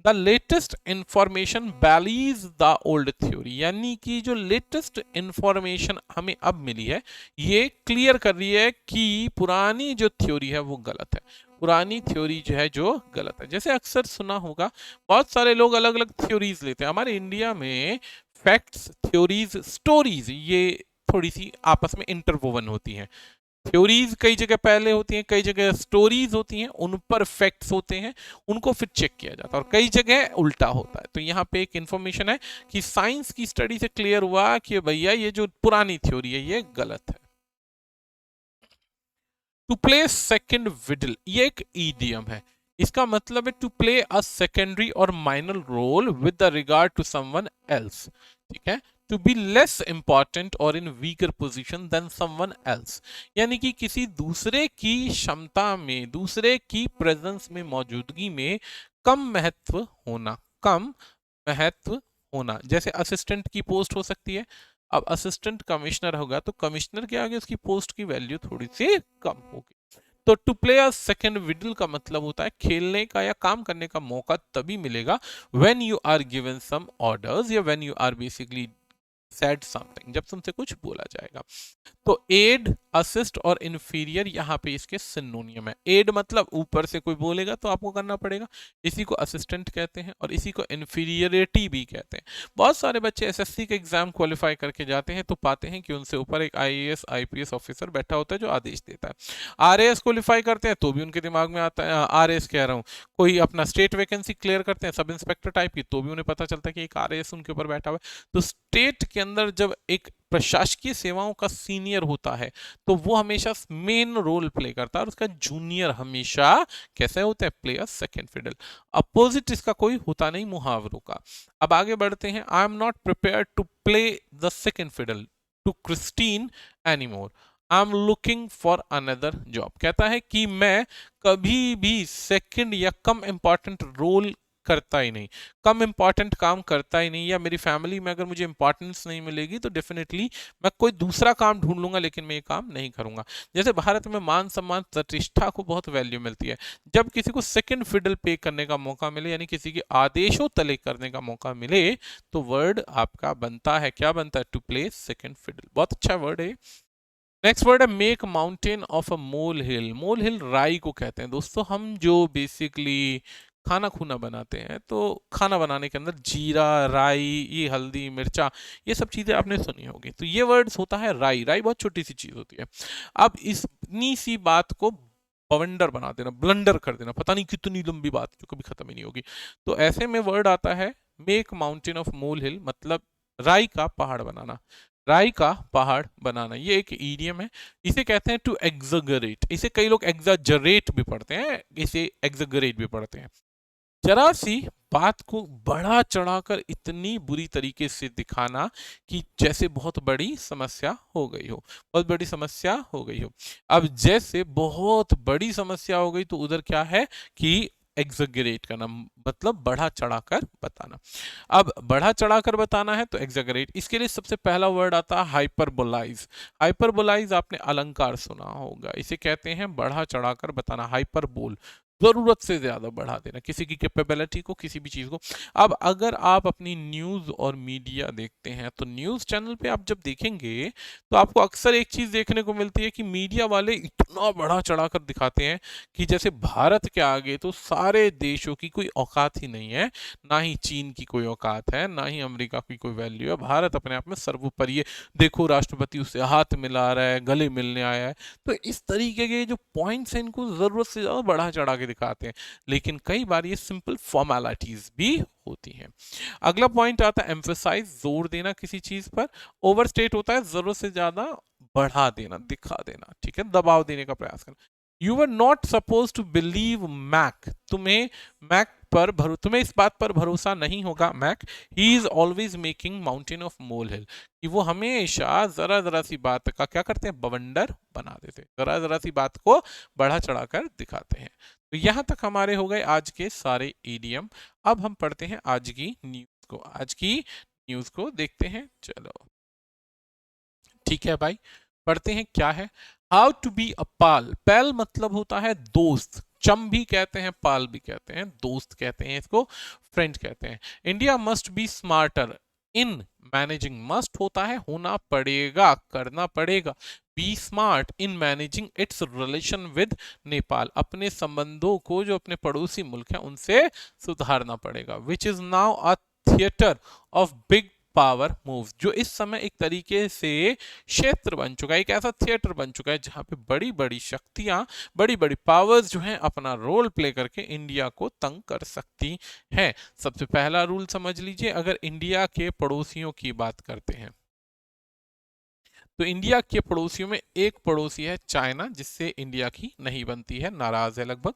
The latest information Bally's the old theory, यानी कि जो लेटेस्ट इंफॉर्मेशन हमें अब मिली है ये क्लियर कर रही है कि पुरानी जो थ्योरी है वो गलत है, पुरानी थ्योरी जो है जो गलत है। जैसे अक्सर सुना होगा बहुत सारे लोग अलग अलग थ्योरीज लेते हैं। हमारे इंडिया में फैक्ट्स, थ्योरीज, स्टोरीज ये थोड़ी सी आपस में इंटरवोवन होती हैं। थ्योरीज कई जगह पहले होती हैं, कई जगह स्टोरीज होती हैं, उन पर फैक्ट्स होते हैं, उनको फिर चेक किया जाता है, और कई जगह उल्टा होता है। तो यहाँ पे एक इंफॉर्मेशन है कि साइंस की स्टडी से क्लियर हुआ कि भैया ये जो पुरानी थ्योरी है ये गलत है। टू प्ले सेकेंड विडल, ये एक ईडियम है, इसका मतलब है टू प्ले अ सेकेंडरी और minor role with the regard to someone else, ठीक है। टू बी लेस इंपॉर्टेंट और in weaker position than someone else, यानी कि किसी दूसरे की क्षमता में, दूसरे की प्रेजेंस में, मौजूदगी में कम महत्व होना, कम महत्व होना। जैसे असिस्टेंट की पोस्ट हो सकती है, अब असिस्टेंट कमिश्नर होगा तो कमिश्नर के आगे उसकी पोस्ट की वैल्यू थोड़ी सी कम होगी। तो to play a second fiddle का मतलब होता है खेलने का या काम करने का मौका तभी मिलेगा when you are given some orders, या when you are basically said something, जब तुमसे कुछ बोला जाएगा। तो एड, असिस्ट और इंफीरियर यहाँ पे इसके सिनोनियम है। एड मतलब ऊपर से कोई बोलेगा तो आपको करना पड़ेगा, इसी को असिस्टेंट कहते हैं, और इसी को इंफीरियरिटी भी कहते हैं। बहुत सारे बच्चे एसएससी के एग्जाम क्वालिफाई करके जाते हैं तो पाते हैं कि उनसे ऊपर एक IAS IPS ऑफिसर बैठा होता है जो आदेश देता है। RAS क्वालिफाई करते हैं तो भी उनके दिमाग में आता है, RAS कह रहा हूँ, कोई अपना स्टेट वैकेंसी क्लियर करते हैं सब इंस्पेक्टर टाइप की, तो भी उन्हें पता चलता है कि एक RAS उनके ऊपर बैठा हुआ है। तो स्टेट के अंदर जब एक प्रशासकीय सेवाओं का सीनियर होता है तो वो हमेशा मेन रोल प्ले करता है, और उसका जूनियर हमेशा कैसे होता है, play a second fiddle. Opposite इसका कोई होता नहीं मुहावरों का। अब आगे बढ़ते हैं। I am not prepare to play the second fiddle to Christine anymore, I am looking for another job. कहता है कि मैं कभी भी सेकंड या कम इंपॉर्टेंट रोल करता ही नहीं, कम इंपॉर्टेंट काम करता ही नहीं, या मेरी फैमिली में अगर मुझे इंपॉर्टेंस नहीं मिलेगी तो डेफिनेटली मैं कोई दूसरा काम ढूंढ लूंगा, लेकिन मैं ये काम नहीं करूंगा। जैसे भारत में मान सम्मान प्रतिष्ठा को बहुत वैल्यू मिलती है, जब किसी को सेकंड फिडल पे करने का मौका मिले, यानी किसी के आदेशों तले करने का मौका मिले, तो वर्ड आपका बनता है, क्या बनता है? To play second fiddle. बहुत अच्छा वर्ड है। नेक्स्ट वर्ड है make mountain of a molehill. Molehill राई को कहते हैं दोस्तों। हम जो बेसिकली खाना खूना बनाते हैं, तो खाना बनाने के अंदर जीरा, राई, ये हल्दी, मिर्चा, ये सब चीजें आपने सुनी होगी। तो ये वर्ड्स होता है राई। राई बहुत छोटी सी चीज होती है। अब इतनी सी बात को बवंडर बना देना, ब्लंडर कर देना, पता नहीं कितनी लंबी बात जो कभी खत्म ही नहीं होगी। तो ऐसे में वर्ड आता है मेक माउंटेन ऑफ मोल हिल, मतलब राई का पहाड़ बनाना। राई का पहाड़ बनाना, ये एक ईडियम है। इसे कहते हैं टू एग्जगरेट। इसे कई लोग एग्जाजरेट भी पढ़ते हैं, इसे एग्जगरेट भी पढ़ते हैं। जरा सी बात को बढ़ा चढ़ाकर इतनी बुरी तरीके से दिखाना कि जैसे बहुत बड़ी समस्या हो गई हो, बहुत बड़ी समस्या हो गई हो। अब जैसे बहुत बड़ी समस्या हो गई, तो उधर क्या है कि एग्जगरेट करना, मतलब बढ़ा चढ़ाकर बताना। अब बढ़ा चढ़ाकर बताना है तो एग्जगरेट। इसके लिए सबसे पहला वर्ड आता है हाइपरबोलाइज। हाइपरबोलाइज आपने अलंकार सुना होगा, इसे कहते हैं बढ़ा चढ़ाकर बताना, हाइपरबोल, जरूरत से ज्यादा बढ़ा देना किसी की कैपेबिलिटी को, किसी भी चीज को। अब अगर आप अपनी न्यूज और मीडिया देखते हैं, तो न्यूज चैनल पे आप जब देखेंगे तो आपको अक्सर एक चीज देखने को मिलती है कि मीडिया वाले इतना बढ़ा चढ़ाकर दिखाते हैं कि जैसे भारत के आगे तो सारे देशों की कोई औकात ही नहीं है, ना ही चीन की कोई औकात है, ना ही अमेरिका की कोई वैल्यू है। भारत अपने आप में सर्वोपरि है। देखो राष्ट्रपति उससे हाथ मिला रहा है, गले मिलने आया है। तो इस तरीके के जो पॉइंट्स हैं, इनको जरूरत से ज्यादा बढ़ा चढ़ा के दिखाते हैं, लेकिन कई बार ये सिंपल फॉर्मेलिटीज भी होती हैं। अगला पॉइंट आता है एम्फेसाइज, जोर देना किसी चीज पर। ओवरस्टेट होता है जरूरत से ज्यादा बढ़ा देना, दिखा देना, ठीक है, दबाव देने का प्रयास करना। You are not suppose to believe Mac. तुम्हें इस बात पर भरोसा नहीं होगा Mac. He is always making mountain of mole hill, कि वो हमेशा जरा जरा सी बात का क्या करते हैं? बवंडर बना देते हैं, जरा जरा सी बात को बढ़ा चढ़ाकर दिखाते हैं। तो यहां तक हमारे हो गए आज के सारे ईडियम। अब हम पढ़ते हैं आज की न्यूज को। आज की न्यूज को देखते हैं, चलो ठीक है भाई, पढ़ते हैं क्या है। हाउ टू बी अ पाल। पैल मतलब होता है दोस्त, चम भी कहते हैं, पाल भी कहते हैं, दोस्त कहते हैं इसको, फ्रेंड कहते हैं। India must be smarter in managing. Must होता है होना पड़ेगा, करना पड़ेगा। Be smart in managing its relation with Nepal. अपने संबंधों को जो अपने पड़ोसी मुल्क हैं उनसे सुधारना पड़ेगा। Which is now a theatre of big power move, जो इस समय एक तरीके से क्षेत्र बन चुका है, एक ऐसा थिएटर बन चुका है जहां पे बड़ी बड़ी शक्तियां, बड़ी बड़ी पावर्स जो हैं अपना रोल प्ले करके इंडिया को तंग कर सकती हैं। सबसे पहला रूल समझ लीजिए, अगर इंडिया के पड़ोसियों की बात करते हैं, तो इंडिया के पड़ोसियों में एक पड़ोसी है चाइना, जिससे इंडिया की नहीं बनती है, नाराज है लगभग।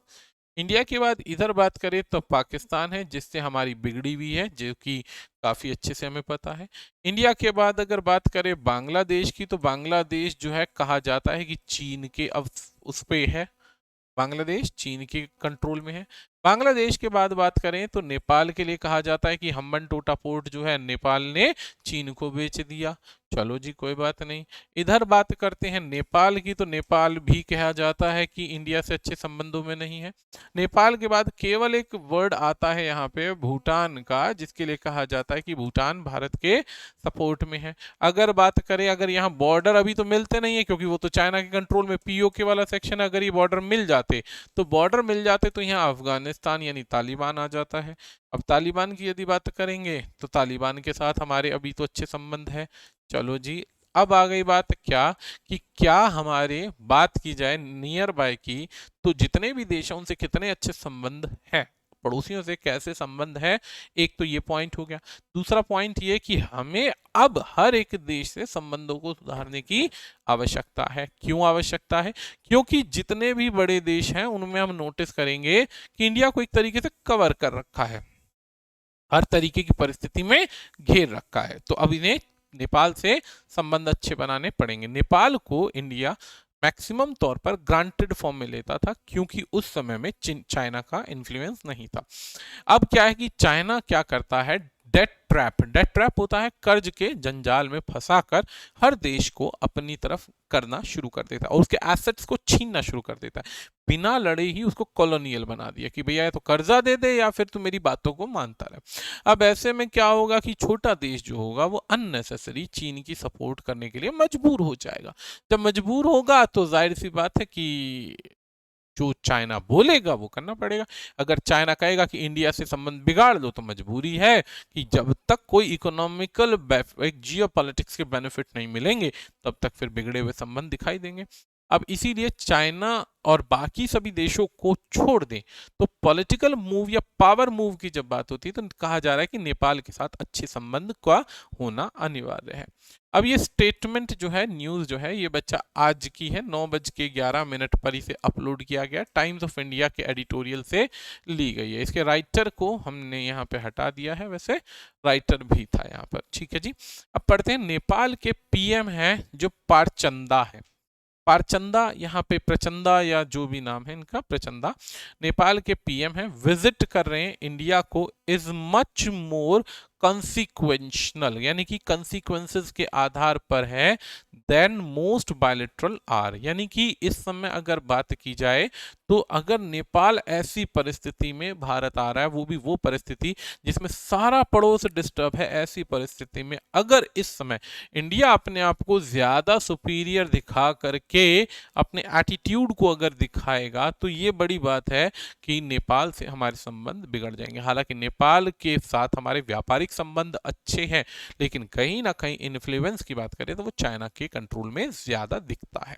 इंडिया के बाद इधर बात करें तो पाकिस्तान है, जिससे हमारी बिगड़ी हुई है, जो कि काफी अच्छे से हमें पता है। इंडिया के बाद अगर बात करें बांग्लादेश की, तो बांग्लादेश जो है कहा जाता है कि चीन के अब उस पे है, बांग्लादेश चीन के कंट्रोल में है। बांग्लादेश के बाद बात करें तो नेपाल के लिए कहा जाता है कि हम्बनटोटा पोर्ट जो है नेपाल ने चीन को बेच दिया। चलो जी कोई बात नहीं। इधर बात करते हैं नेपाल की, तो नेपाल भी कहा जाता है कि इंडिया से अच्छे संबंधों में नहीं है। नेपाल के बाद केवल एक वर्ड आता है यहाँ पे भूटान का, जिसके लिए कहा जाता है कि भूटान भारत के सपोर्ट में है। अगर बात करें, अगर यहाँ बॉर्डर अभी तो मिलते नहीं है क्योंकि वो तो चाइना के कंट्रोल में, पीओके वाला सेक्शन, अगर ये बॉर्डर मिल जाते तो यहाँ अफगानिस्तान यानी तालिबान आ जाता है। अब तालिबान की यदि बात करेंगे तो तालिबान के साथ हमारे अभी तो अच्छे संबंध है। चलो जी, अब आ गई बात क्या, कि क्या हमारे बात की जाए नियर बाय की, तो जितने भी देश हैं उनसे कितने अच्छे संबंध हैं, पड़ोसियों से कैसे संबंध है। एक तो ये पॉइंट हो गया। दूसरा पॉइंट ये कि हमें अब हर एक देश से संबंधों को सुधारने की आवश्यकता है। क्यों आवश्यकता है? क्योंकि जितने भी बड़े देश हैं उनमें हम नोटिस करेंगे कि इंडिया को एक तरीके से कवर कर रखा है, हर तरीके की परिस्थिति में घेर रखा है। तो अब इन्हें नेपाल से संबंध अच्छे बनाने पड़ेंगे। नेपाल को इंडिया मैक्सिमम तौर पर ग्रांटेड फॉर्म में लेता था क्योंकि उस समय में चाइना का इन्फ्लुएंस नहीं था। अब क्या है कि चाइना क्या करता है, डेट ट्रैप होता है कर्ज के जंजाल में फंसाकर हर देश को अपनी तरफ करना शुरू कर देता है और उसके एसेट्स को छीनना शुरू कर देता है। बिना लड़े ही उसको कॉलोनियल बना दिया कि भैया तो कर्जा दे दे या फिर तू मेरी बातों को मानता रहे। अब ऐसे में क्या होगा कि छोटा देश जो होगा वो अननेसेसरी चीन की सपोर्ट करने के लिए मजबूर हो जाएगा। जब मजबूर होगा तो जाहिर सी बात है कि जो चाइना बोलेगा वो करना पड़ेगा। अगर चाइना कहेगा कि इंडिया से संबंध बिगाड़ दो तो मजबूरी है कि जब तक कोई इकोनॉमिकल एक जियो पॉलिटिक्स के बेनिफिट नहीं मिलेंगे तब तक फिर बिगड़े हुए संबंध दिखाई देंगे। अब इसीलिए चाइना और बाकी सभी देशों को छोड़ दें तो पॉलिटिकल मूव या पावर मूव की जब बात होती है तो कहा जा रहा है कि नेपाल के साथ अच्छे संबंध का होना अनिवार्य है। अब ये स्टेटमेंट जो है, न्यूज जो है, ये बच्चा आज की है, 9:11 पर इसे अपलोड किया गया, टाइम्स ऑफ इंडिया के एडिटोरियल से ली गई है। इसके राइटर को हमने यहाँ पे हटा दिया है, वैसे राइटर भी था यहाँ पर। ठीक है जी, अब पढ़ते हैं। नेपाल के पीएम है जो पारचंदा है। पारचंदा यहाँ पे प्रचंदा या जो भी नाम है इनका, प्रचंदा नेपाल के पीएम है, विजिट कर रहे हैं इंडिया को, इज मच मोर कंसिक्वेंशनल यानी कि कंसिक्वेंसेस के आधार पर है देन मोस्ट बायलेटरल आर। यानी कि इस समय अगर बात की जाए तो अगर नेपाल ऐसी परिस्थिति में भारत आ रहा है, वो भी वो परिस्थिति जिसमें सारा पड़ोस डिस्टर्ब है, ऐसी परिस्थिति में अगर इस समय इंडिया अपने आप को ज्यादा सुपीरियर दिखा करके अपने एटीट्यूड को अगर दिखाएगा तो ये बड़ी बात है कि नेपाल से हमारे संबंध बिगड़ जाएंगे। हालांकि नेपाल के साथ हमारे व्यापारिक संबंध अच्छे हैं लेकिन कहीं ना कहीं इन्फ्लुएंस की बात करें तो वो चाइना के कंट्रोल में ज्यादा दिखता है।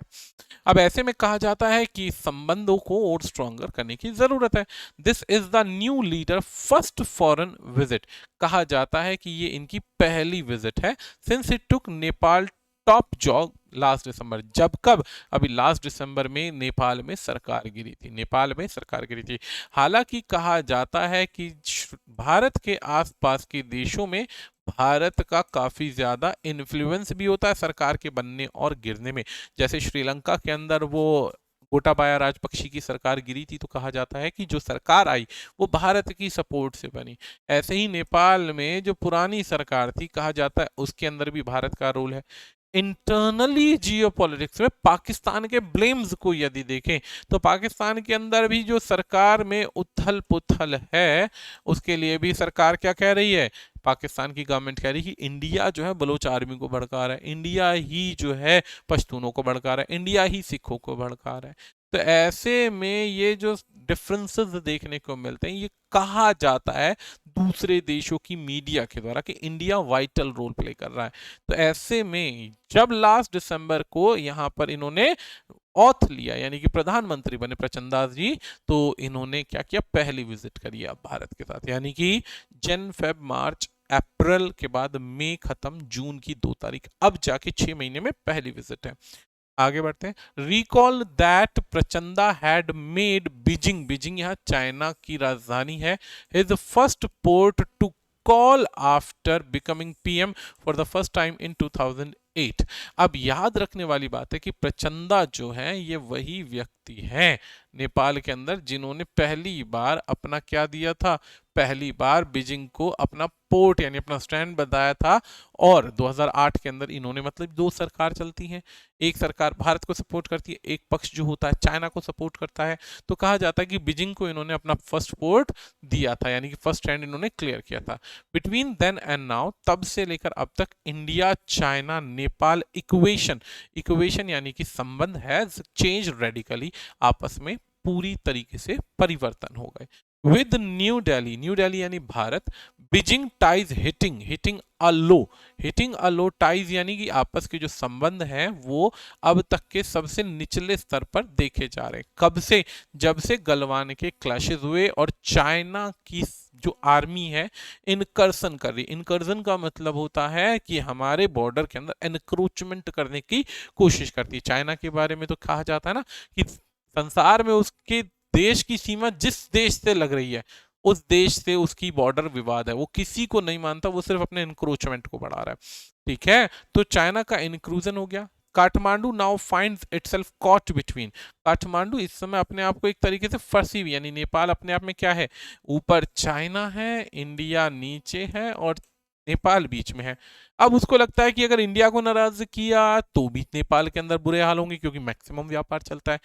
अब ऐसे में कहा जाता है कि संबंधों को और स्ट्रॉन्गर करने की जरूरत है। This is the new leader first foreign visit. कहा जाता है कि ये इनकी पहली विजिट है since it took Nepal top job last December. जब कब? अभी लास्ट दिसंबर में नेपाल में सरकार गिरी थी, नेपाल में सरकार गिरी थी। हालांकि कहा जाता है कि भारत के आसपास के देशों में भारत का काफी ज्यादा इन्फ्लुएंस भी होता है सरकार के बनने और गिरने में। जैसे श्रीलंका के अंदर वो गोटाबाया राजपक्षी की सरकार गिरी थी तो कहा जाता है कि जो सरकार आई वो भारत की सपोर्ट से बनी। ऐसे ही नेपाल में जो पुरानी सरकार थी कहा जाता है उसके अंदर भी भारत का रोल है। इंटरनली जियोपॉलिटिक्स में पाकिस्तान के ब्लेम्स को यदि देखें तो पाकिस्तान के अंदर भी जो सरकार में उथल पुथल है उसके लिए भी सरकार क्या कह रही है, पाकिस्तान की गवर्नमेंट कह रही है कि इंडिया जो है बलोच आर्मी को भड़का रहा है, इंडिया ही जो है पश्तूनों को भड़का रहा है, इंडिया ही सिखों को भड़का रहा है। तो ऐसे में ये जो डिफरेंसेस देखने को मिलते हैं, ये कहा जाता है दूसरे देशों की मीडिया के द्वारा कि इंडिया वाइटल रोल प्ले कर रहा है। तो ऐसे में जब लास्ट दिसंबर को यहाँ पर इन्होंने ऑथ लिया यानी कि प्रधानमंत्री बने प्रचंदा जी, तो इन्होंने क्या किया, पहली विजिट करी अब भारत के साथ, यानी कि जन फेब मार्च अप्रैल के बाद मई खत्म, जून की 2 तारीख, अब जाके 6 महीने में पहली विजिट है। आगे बढ़ते हैं। Recall that Prachanda had made Beijing, Beijing यहाँ चाइना की राजधानी है, his first port to call after becoming PM for the first time in 2008। अब याद रखने वाली बात है कि प्रचंदा जो है ये वही व्यक्ति हैं नेपाल के अंदर जिन्होंने पहली बार अपना क्या दिया था, पहली बार बीजिंग को अपना पोर्ट यानी अपना स्टैंड बताया था। और 2008 के अंदर इन्होंने, मतलब 2 सरकार चलती हैं, एक सरकार भारत को सपोर्ट करती है, एक पक्ष जो होता है चाइना को सपोर्ट करता है। तो कहा जाता है कि बीजिंग को इन्होंने अपना फर्स्ट पोर्ट दिया था यानी कि फर्स्ट स्टैंड इन्होंने क्लियर किया था। बिटवीन देन एंड नाउ, तब से लेकर अब तक India China Nepal equation, equation यानी कि संबंध हैज चेंज रेडिकली, आपस में पूरी तरीके से परिवर्तन हो गए। विद न्यू दिल्ली, न्यू दिल्ली यानी Bharat, Beijing ties hitting, hitting a low, hitting a low ties यानी कि आपस के जो संबंध हैं वो अब तक के सबसे निचले स्तर पर देखे जा रहे हैं। कब से? जब से गलवान के क्लैशेस हुए और चाइना की जो आर्मी है इनकर्सन कर रही। इनकर्सन का मतलब होता है कि हमारे बॉर्डर के अंदर एनक्रोचमेंट करने की कोशिश करती है। चाइना के बारे में तो कहा जाता है ना कि संसार में उसके देश की सीमा जिस देश से लग रही है उस देश से उसकी बॉर्डर विवाद है, वो किसी को नहीं मानता, वो सिर्फ अपने इंक्रोचमेंट को बढ़ा रहा है। ठीक है, तो चाइना का इंक्लूजन हो गया। Kathmandu now finds itself caught between, Kathmandu इस समय अपने आप को एक तरीके से फंसी हुई, यानी नेपाल अपने आप में क्या है, ऊपर चाइना है, इंडिया नीचे है और नेपाल बीच में है। अब उसको लगता है कि अगर इंडिया को नाराज किया तो भी नेपाल के अंदर बुरे हाल होंगे, क्योंकि मैक्सिमम व्यापार चलता है।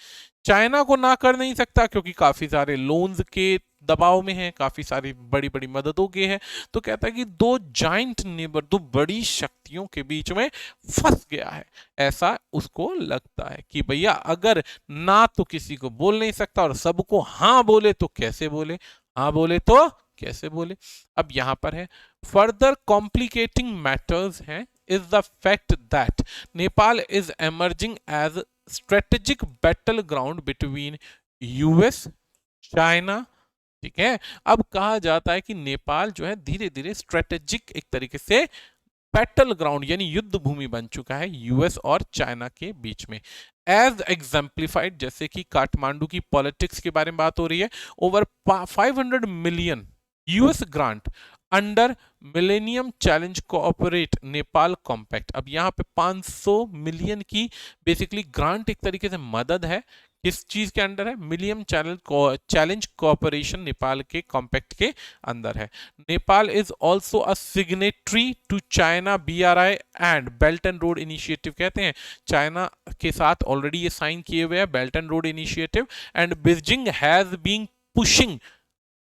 चाइना को ना कर नहीं सकता क्योंकि काफी सारे लोन्स के दबाव में है, काफी सारी बड़ी बड़ी मददों के है। तो कहता है कि दो जाइंट नेबर, दो बड़ी शक्तियों के बीच में फंस गया है, ऐसा उसको लगता है कि भैया अगर ना तो किसी को बोल नहीं सकता और सबको हाँ बोले तो कैसे बोले, हाँ बोले तो कैसे बोले। अब यहां पर है फर्दर कॉम्प्लिकेटिंग मैटर्स है is the fact that Nepal is emerging as strategic battle ground between US China, ठीक है। अब कहा जाता है कि नेपाल जो है धीरे धीरे स्ट्रेटेजिक एक तरीके से बैटल ग्राउंड यानी युद्ध भूमि बन चुका है यूएस और चाइना के बीच में। एज एग्जाम्प्लीफाइड, जैसे कि काठमांडू की पॉलिटिक्स के बारे में बात हो रही है, over 500 million US grant under millennium challenge cooperate Nepal compact. अब यहाँ पे 500 मिलियन की बेसिकली ग्रांट एक तरीके से मदद है, किस चीज के अंडर है, मिलियम चैलेंज कोऑपरेशन नेपाल के कॉम्पैक्ट के अंदर है। Nepal is also a signatory to China BRI and belt and road initiative, कहते हैं चाइना के साथ ऑलरेडी ये साइन किए हुए हैं belt and road initiative, and Beijing has been pushing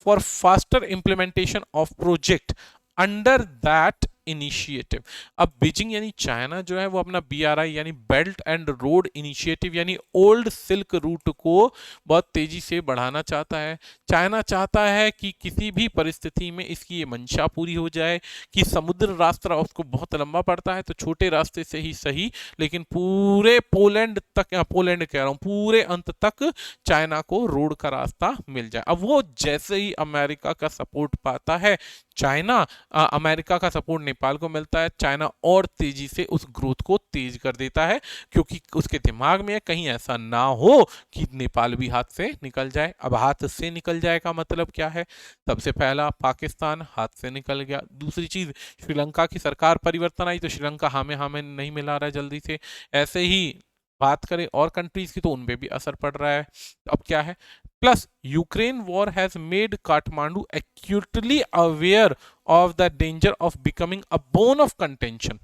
for faster implementation of project under that initiative. अब Beijing यानी चाइना जो है वो अपना BRI यानी बेल्ट एंड रोड इनिशिएटिव यानी ओल्ड सिल्क रूट को बहुत तेजी से बढ़ाना चाहता है। चाइना चाहता है कि किसी भी परिस्थिति में इसकी ये मंशा पूरी हो जाए कि समुद्र रास्ता उसको बहुत लंबा पड़ता है, तो छोटे रास्ते से ही सही लेकिन पूरे पोलैंड तक, पोलैंड कह रहा हूँ, पूरे अंत तक चाइना को रोड का रास्ता मिल जाए। अब वो जैसे ही अमेरिका का सपोर्ट पाता है, चाइना अमेरिका का सपोर्ट नेपाल को मिलता है, चाइना और तेजी से उस ग्रोथ को तेज कर देता है, क्योंकि उसके दिमाग में कहीं ऐसा ना हो कि नेपाल भी हाथ से निकल जाए। अब हाथ से निकल जाए का मतलब क्या है, सबसे पहला पाकिस्तान हाथ से निकल गया, दूसरी चीज श्रीलंका की सरकार परिवर्तन आई तो श्रीलंका हमें नहीं मिला रहा है जल्दी से, ऐसे ही बात करें और कंट्रीज की तो उनपे भी असर पड़ रहा है। अब क्या है, plus Ukraine war has made Kathmandu actually aware of the danger of becoming a bone of contention.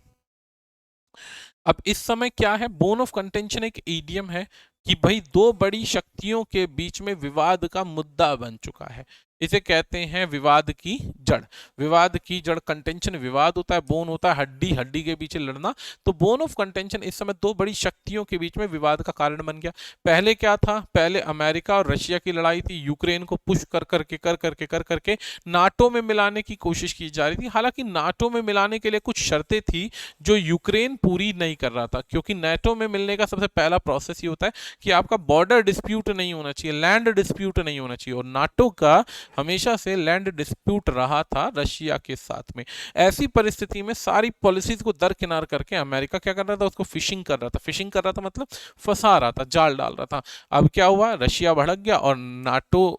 अब इस समय क्या है, बोन ऑफ कंटेंशन एक ईडियम है कि भाई दो बड़ी शक्तियों के बीच में विवाद का मुद्दा बन चुका है, इसे कहते हैं विवाद की जड़। विवाद की जड़, कंटेंशन विवाद होता है, बोन होता है हड्डी, हड्डी के पीछे लड़ना, तो बोन ऑफ कंटेंशन इस समय दो बड़ी शक्तियों के बीच में विवाद का कारण बन गया। पहले क्या था, पहले अमेरिका और रशिया की लड़ाई थी, यूक्रेन को पुश कर करके नाटो में मिलाने की कोशिश की जा रही थी। हालांकि नाटो में मिलाने के लिए कुछ शर्तें थी जो यूक्रेन पूरी नहीं कर रहा था, क्योंकि नाटो में मिलने का सबसे पहला प्रोसेस ये होता है कि आपका बॉर्डर डिस्प्यूट नहीं होना चाहिए, लैंड डिस्प्यूट नहीं होना चाहिए, और नाटो का हमेशा से लैंड डिस्प्यूट रहा था रशिया के साथ में। ऐसी परिस्थिति में सारी पॉलिसीज को दरकिनार करके अमेरिका क्या कर रहा था, उसको फिशिंग कर रहा था। फिशिंग कर रहा था मतलब फंसा रहा था, जाल डाल रहा था। अब क्या हुआ, रशिया भड़क गया और नाटो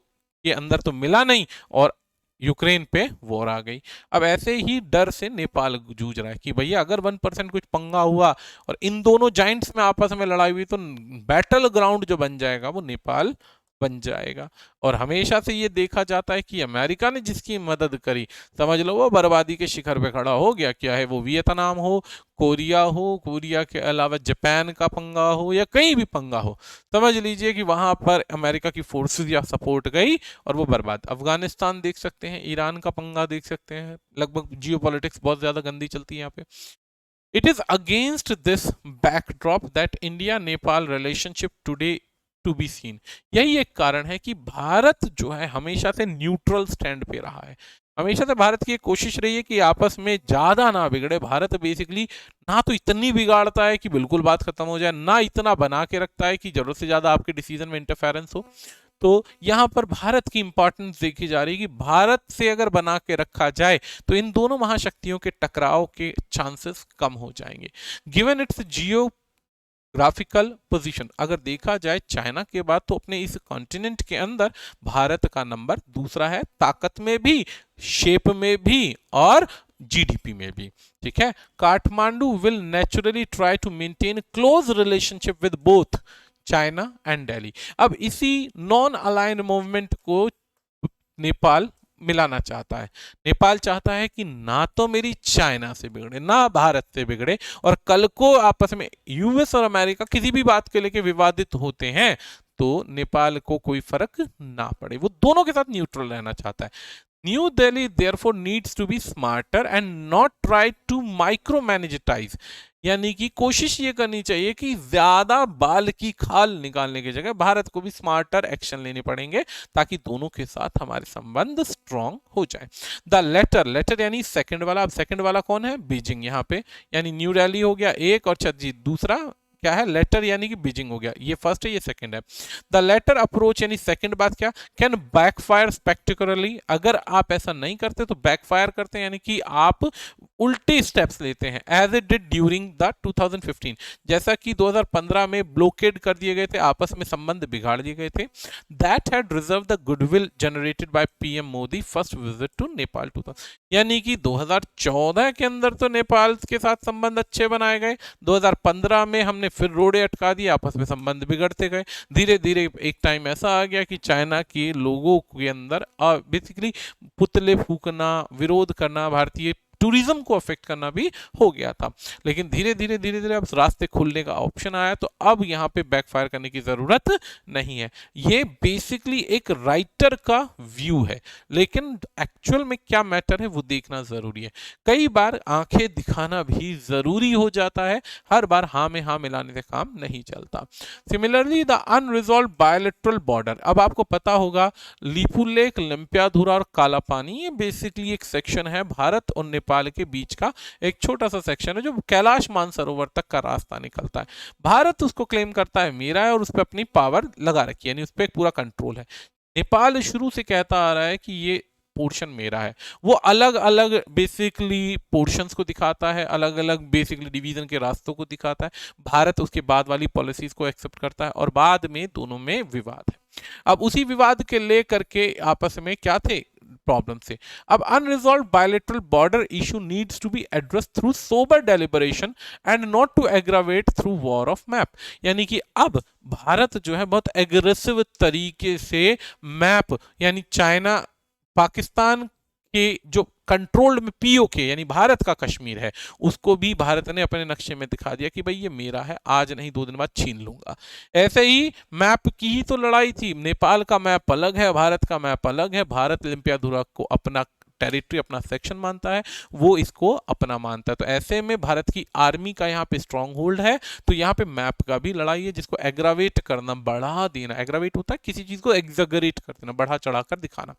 के अंदर तो मिला नहीं और यूक्रेन पे वॉर आ गई। अब ऐसे ही डर से नेपाल जूझ रहा है कि भैया अगर 1% कुछ पंगा हुआ और इन दोनों जाइंट्स में आपस में लड़ाई हुई तो बैटल ग्राउंड जो बन जाएगा वो नेपाल बन जाएगा। और हमेशा से ये देखा जाता है कि अमेरिका ने जिसकी मदद करी, समझ लो वो बर्बादी के शिखर पे खड़ा हो गया। क्या है वो, वियतनाम हो, कोरिया हो, कोरिया के अलावा जापान का पंगा हो या कहीं भी पंगा हो, समझ लीजिए कि वहां पर अमेरिका की फोर्सेस या सपोर्ट गई और वो बर्बाद। अफगानिस्तान देख सकते हैं, ईरान का पंगा देख सकते हैं, लगभग जियोपॉलिटिक्स बहुत ज्यादा गंदी चलती है यहाँ पे। It is against this backdrop that India Nepal relationship today to be seen. यही एक कारण है कि भारत जो है हमेशा से न्यूट्रल स्टैंड पे रहा है। हमेशा से भारत की एक कोशिश रही है कि आपस में ज्यादा ना बिगड़े। भारत बेसिकली ना तो इतनी बिगाड़ता है कि बिल्कुल बात खत्म हो जाए, ना इतना बना के रखता है कि जरूरत से ज्यादा आपके डिसीजन में इंटरफेरेंस हो। तो यहाँ पर भारत की इंपॉर्टेंस देखी जा रही है कि भारत से अगर बना के रखा जाए तो इन दोनों महाशक्तियों के टकराव के चांसेस कम हो जाएंगे। Given it's Jio graphical position, अगर देखा जाए चाइना के बाद तो अपने इस कॉन्टिनेंट के अंदर भारत का नंबर दूसरा है, ताकत में भी, शेप में भी और जीडीपी में भी। ठीक है, Kathmandu will naturally try to maintain close relationship with both China and Delhi. अब इसी नॉन अलाइंड मूवमेंट को नेपाल मिलाना चाहता है। नेपाल चाहता है कि ना तो मेरी चाइना से बिगड़े ना भारत से बिगड़े, और कल को आपस में यूएस और अमेरिका किसी भी बात के लेके विवादित होते हैं तो नेपाल को कोई फर्क ना पड़े, वो दोनों के साथ न्यूट्रल रहना चाहता है। New Delhi therefore needs to be smarter and not try to micromanagetize, यानी कि कोशिश ये करनी चाहिए कि ज्यादा बाल की खाल निकालने की जगह भारत को भी स्मार्टर एक्शन लेने पड़ेंगे ताकि दोनों के साथ हमारे संबंध स्ट्रांग हो जाए। द लेटर, लेटर यानी सेकंड वाला, अब सेकंड वाला कौन है? बीजिंग यहाँ पे, यानी न्यू दिल्ली हो गया एक और छज्जी दूसरा क्या है? लेटर यानी कि बीजिंग हो गया, ये फर्स्ट है ये सेकंड है। द लेटर अप्रोच यानी सेकंड बात क्या? कैन बैकफायर स्पेक्टिकुलरली, अगर आप ऐसा नहीं करते तो बैकफायर करते हैं, यानी कि आप उल्टे स्टेप्स लेते हैं, as it did during the 2015, जैसा कि 2015 में ब्लॉकेड कर दिए गए थे, आपस में संबंध बिगाड़ दिए गए थे। That had reserve the goodwill generated by PM Modi first visit to Nepal 2000, यानी कि 2014 के अंदर तो नेपाल के साथ संबंध अच्छे बनाए गए, 2015 में हमने फिर रोड़े अटका दिए, आपस में संबंध बिगड़ते गए। धीरे धीरे एक टाइम ऐसा आ गया कि चाइना के लोगों के अंदर बेसिकली पुतले फूकना, विरोध करना, भारतीय टूरिज्म को अफेक्ट करना भी हो गया था। लेकिन धीरे धीरे अब रास्ते खुलने का ऑप्शन आया तो अब यहाँ पे बैकफायर करने की जरूरत नहीं है। ये बेसिकली एक राइटर का व्यू है, लेकिन एक्चुअल में क्या मैटर है वो देखना जरूरी है। कई बार आंखें दिखाना भी जरूरी हो जाता है, हर बार हाँ में हाँ मिलाने से काम नहीं चलता। Similarly the unresolved bilateral border, अब आपको पता होगा लिपुलेख, लंप्याधुरा और कालापानी, ये बेसिकली एक सेक्शन है भारत और नेपाल के बीच का, एक छोटा सा सेक्शन है जो कैलाश मानसरोवर तक का रास्ता निकलता है। भारत उसको क्लेम करता है मेरा है और उस पर अपनी पावर लगा रखी है, यानी उस पर पूरा कंट्रोल है। नेपाल शुरू से कहता आ रहा है कि ये पोर्शन मेरा है। वो अलग अलग बेसिकली पोर्शंस को दिखाता है, अलग अलग बेसिकली डिवीजन के रास्तों को दिखाता है। भारत उसके बाद वाली पॉलिसीज को एक्सेप्ट करता है और बाद में दोनों में विवाद है। अब उसी विवाद के लेकर के आपस में क्या थे प्रॉब्लम से। अब unresolved bilateral border issue needs to be address through sober deliberation and not to aggravate through war of map, यानी कि अब भारत जो है बहुत एग्रेसिव तरीके से मैप, यानी चाइना पाकिस्तान के जो कंट्रोल्ड में पीओके यानी भारत का कश्मीर है, उसको भी भारत ने अपने नक्शे में दिखा दिया कि भाई ये मेरा है, आज नहीं 2 दिन बाद छीन लूंगा। ऐसे ही मैप की ही तो लड़ाई थी, नेपाल का मैप अलग है, भारत का मैप अलग है। भारत लिम्पियाधुरा को अपना टेरिटरी, अपना सेक्शन मानता है, वो इसको अपना मानता है। तो ऐसे में भारत की आर्मी का यहाँ पे स्ट्रांग होल्ड है, तो यहाँ पे मैप का भी लड़ाई है, जिसको एग्रावेट करना, बढ़ा देना। एग्रावेट होता है किसी चीज को एग्जैगरेट कर देना, बढ़ा चढ़ा कर दिखाना,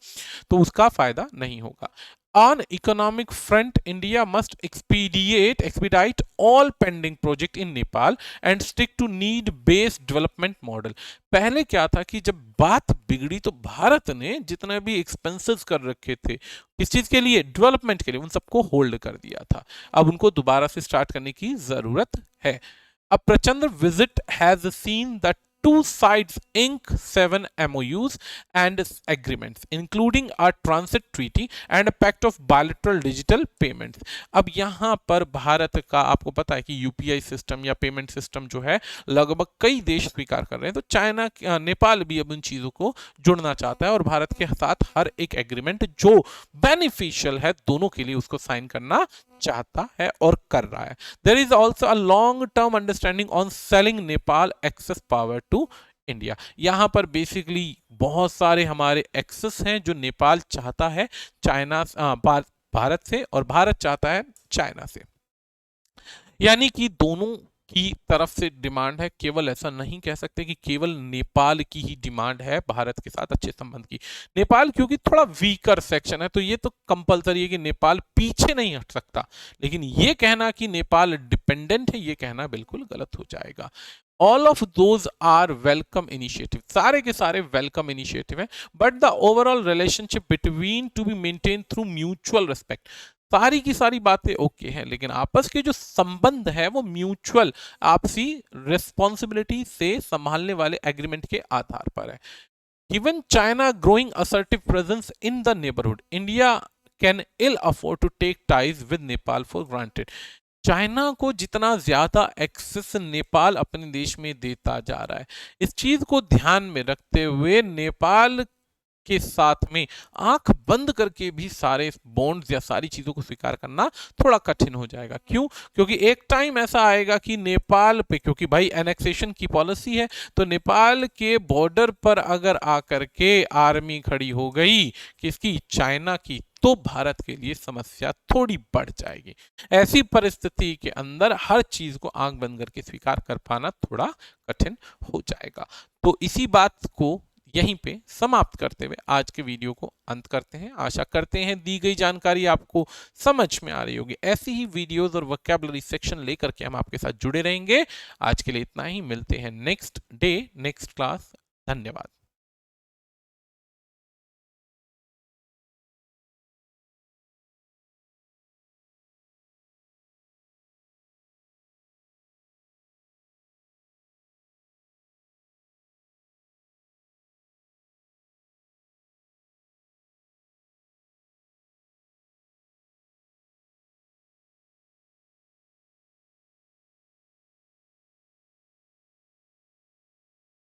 तो उसका फायदा नहीं होगा। On economic front, India must expedite all pending project in Nepal and stick to need-based development model। पहले क्या था कि जब बात बिगड़ी तो भारत ने जितने भी एक्सपेंसेस कर रखे थे किस चीज के लिए? डेवलपमेंट के लिए, उन सबको होल्ड कर दिया था। अब उनको दोबारा से स्टार्ट करने की जरूरत है। अब प्रचंड visit has seen that two sides ink 7 MOUs and agreements including a transit treaty and a pact of bilateral digital payments। अब यहाँ पर भारत का आपको पता है कि यूपीआई सिस्टम या पेमेंट सिस्टम जो है लगभग कई देश स्वीकार कर रहे हैं, तो चाइना, नेपाल भी अब उन चीजों को जुड़ना चाहता है और भारत के साथ हर एक एग्रीमेंट जो बेनिफिशियल है दोनों के लिए उसको साइन करना चाहता है और कर रहा है। There is also a long term understanding on selling Nepal excess power to India। यहां पर बेसिकली बहुत सारे हमारे एक्सेस हैं जो नेपाल चाहता है चाइना भारत से और भारत चाहता है चाइना से, यानी कि दोनों की तरफ से डिमांड है। केवल ऐसा नहीं कह सकते कि केवल नेपाल की ही डिमांड है भारत के साथ अच्छे संबंध की। नेपाल क्योंकि थोड़ा वीकर सेक्शन है तो ये तो कंपलसरी है कि नेपाल पीछे नहीं हट सकता, लेकिन ये कहना कि नेपाल डिपेंडेंट है ये कहना बिल्कुल गलत हो जाएगा। All of those are welcome initiative, सारे के सारे वेलकम इनिशिएटिव हैं, but the overall relationship between to be maintain through mutual respect. सारी की सारी बातें ओके हैं, लेकिन आपस के जो संबंध है वो म्यूचुअल आपसी रिस्पॉन्सिबिलिटी से संभालने वाले एग्रीमेंट के आधार पर है। Given China growing assertive presence in the neighbourhood, India can ill afford to take ties with Nepal for granted. China को जितना ज्यादा एक्सेस नेपाल अपने देश में देता जा रहा है, इस चीज को ध्यान में रखते हुए नेपाल के साथ में आंख बंद करके भी सारे बॉन्ड्स या सारी चीजों को स्वीकार करना थोड़ा कठिन हो जाएगा। क्यों? क्योंकि एक टाइम ऐसा आएगा कि नेपाल पे, क्योंकि भाई एनेक्सेशन की पॉलिसी है, तो नेपाल के बॉर्डर पर अगर आकर के आर्मी खड़ी हो गई किसकी, चाइना की, तो भारत के लिए समस्या थोड़ी बढ़ जाएगी। ऐसी परिस्थिति के अंदर हर चीज को आंख बंद करके स्वीकार कर पाना थोड़ा कठिन हो जाएगा। तो इसी बात को यहीं पे समाप्त करते हुए आज के वीडियो को अंत करते हैं। आशा करते हैं दी गई जानकारी आपको समझ में आ रही होगी। ऐसी ही वीडियोस और वोकैबुलरी सेक्शन लेकर के हम आपके साथ जुड़े रहेंगे। आज के लिए इतना ही, मिलते हैं नेक्स्ट डे नेक्स्ट क्लास। धन्यवाद।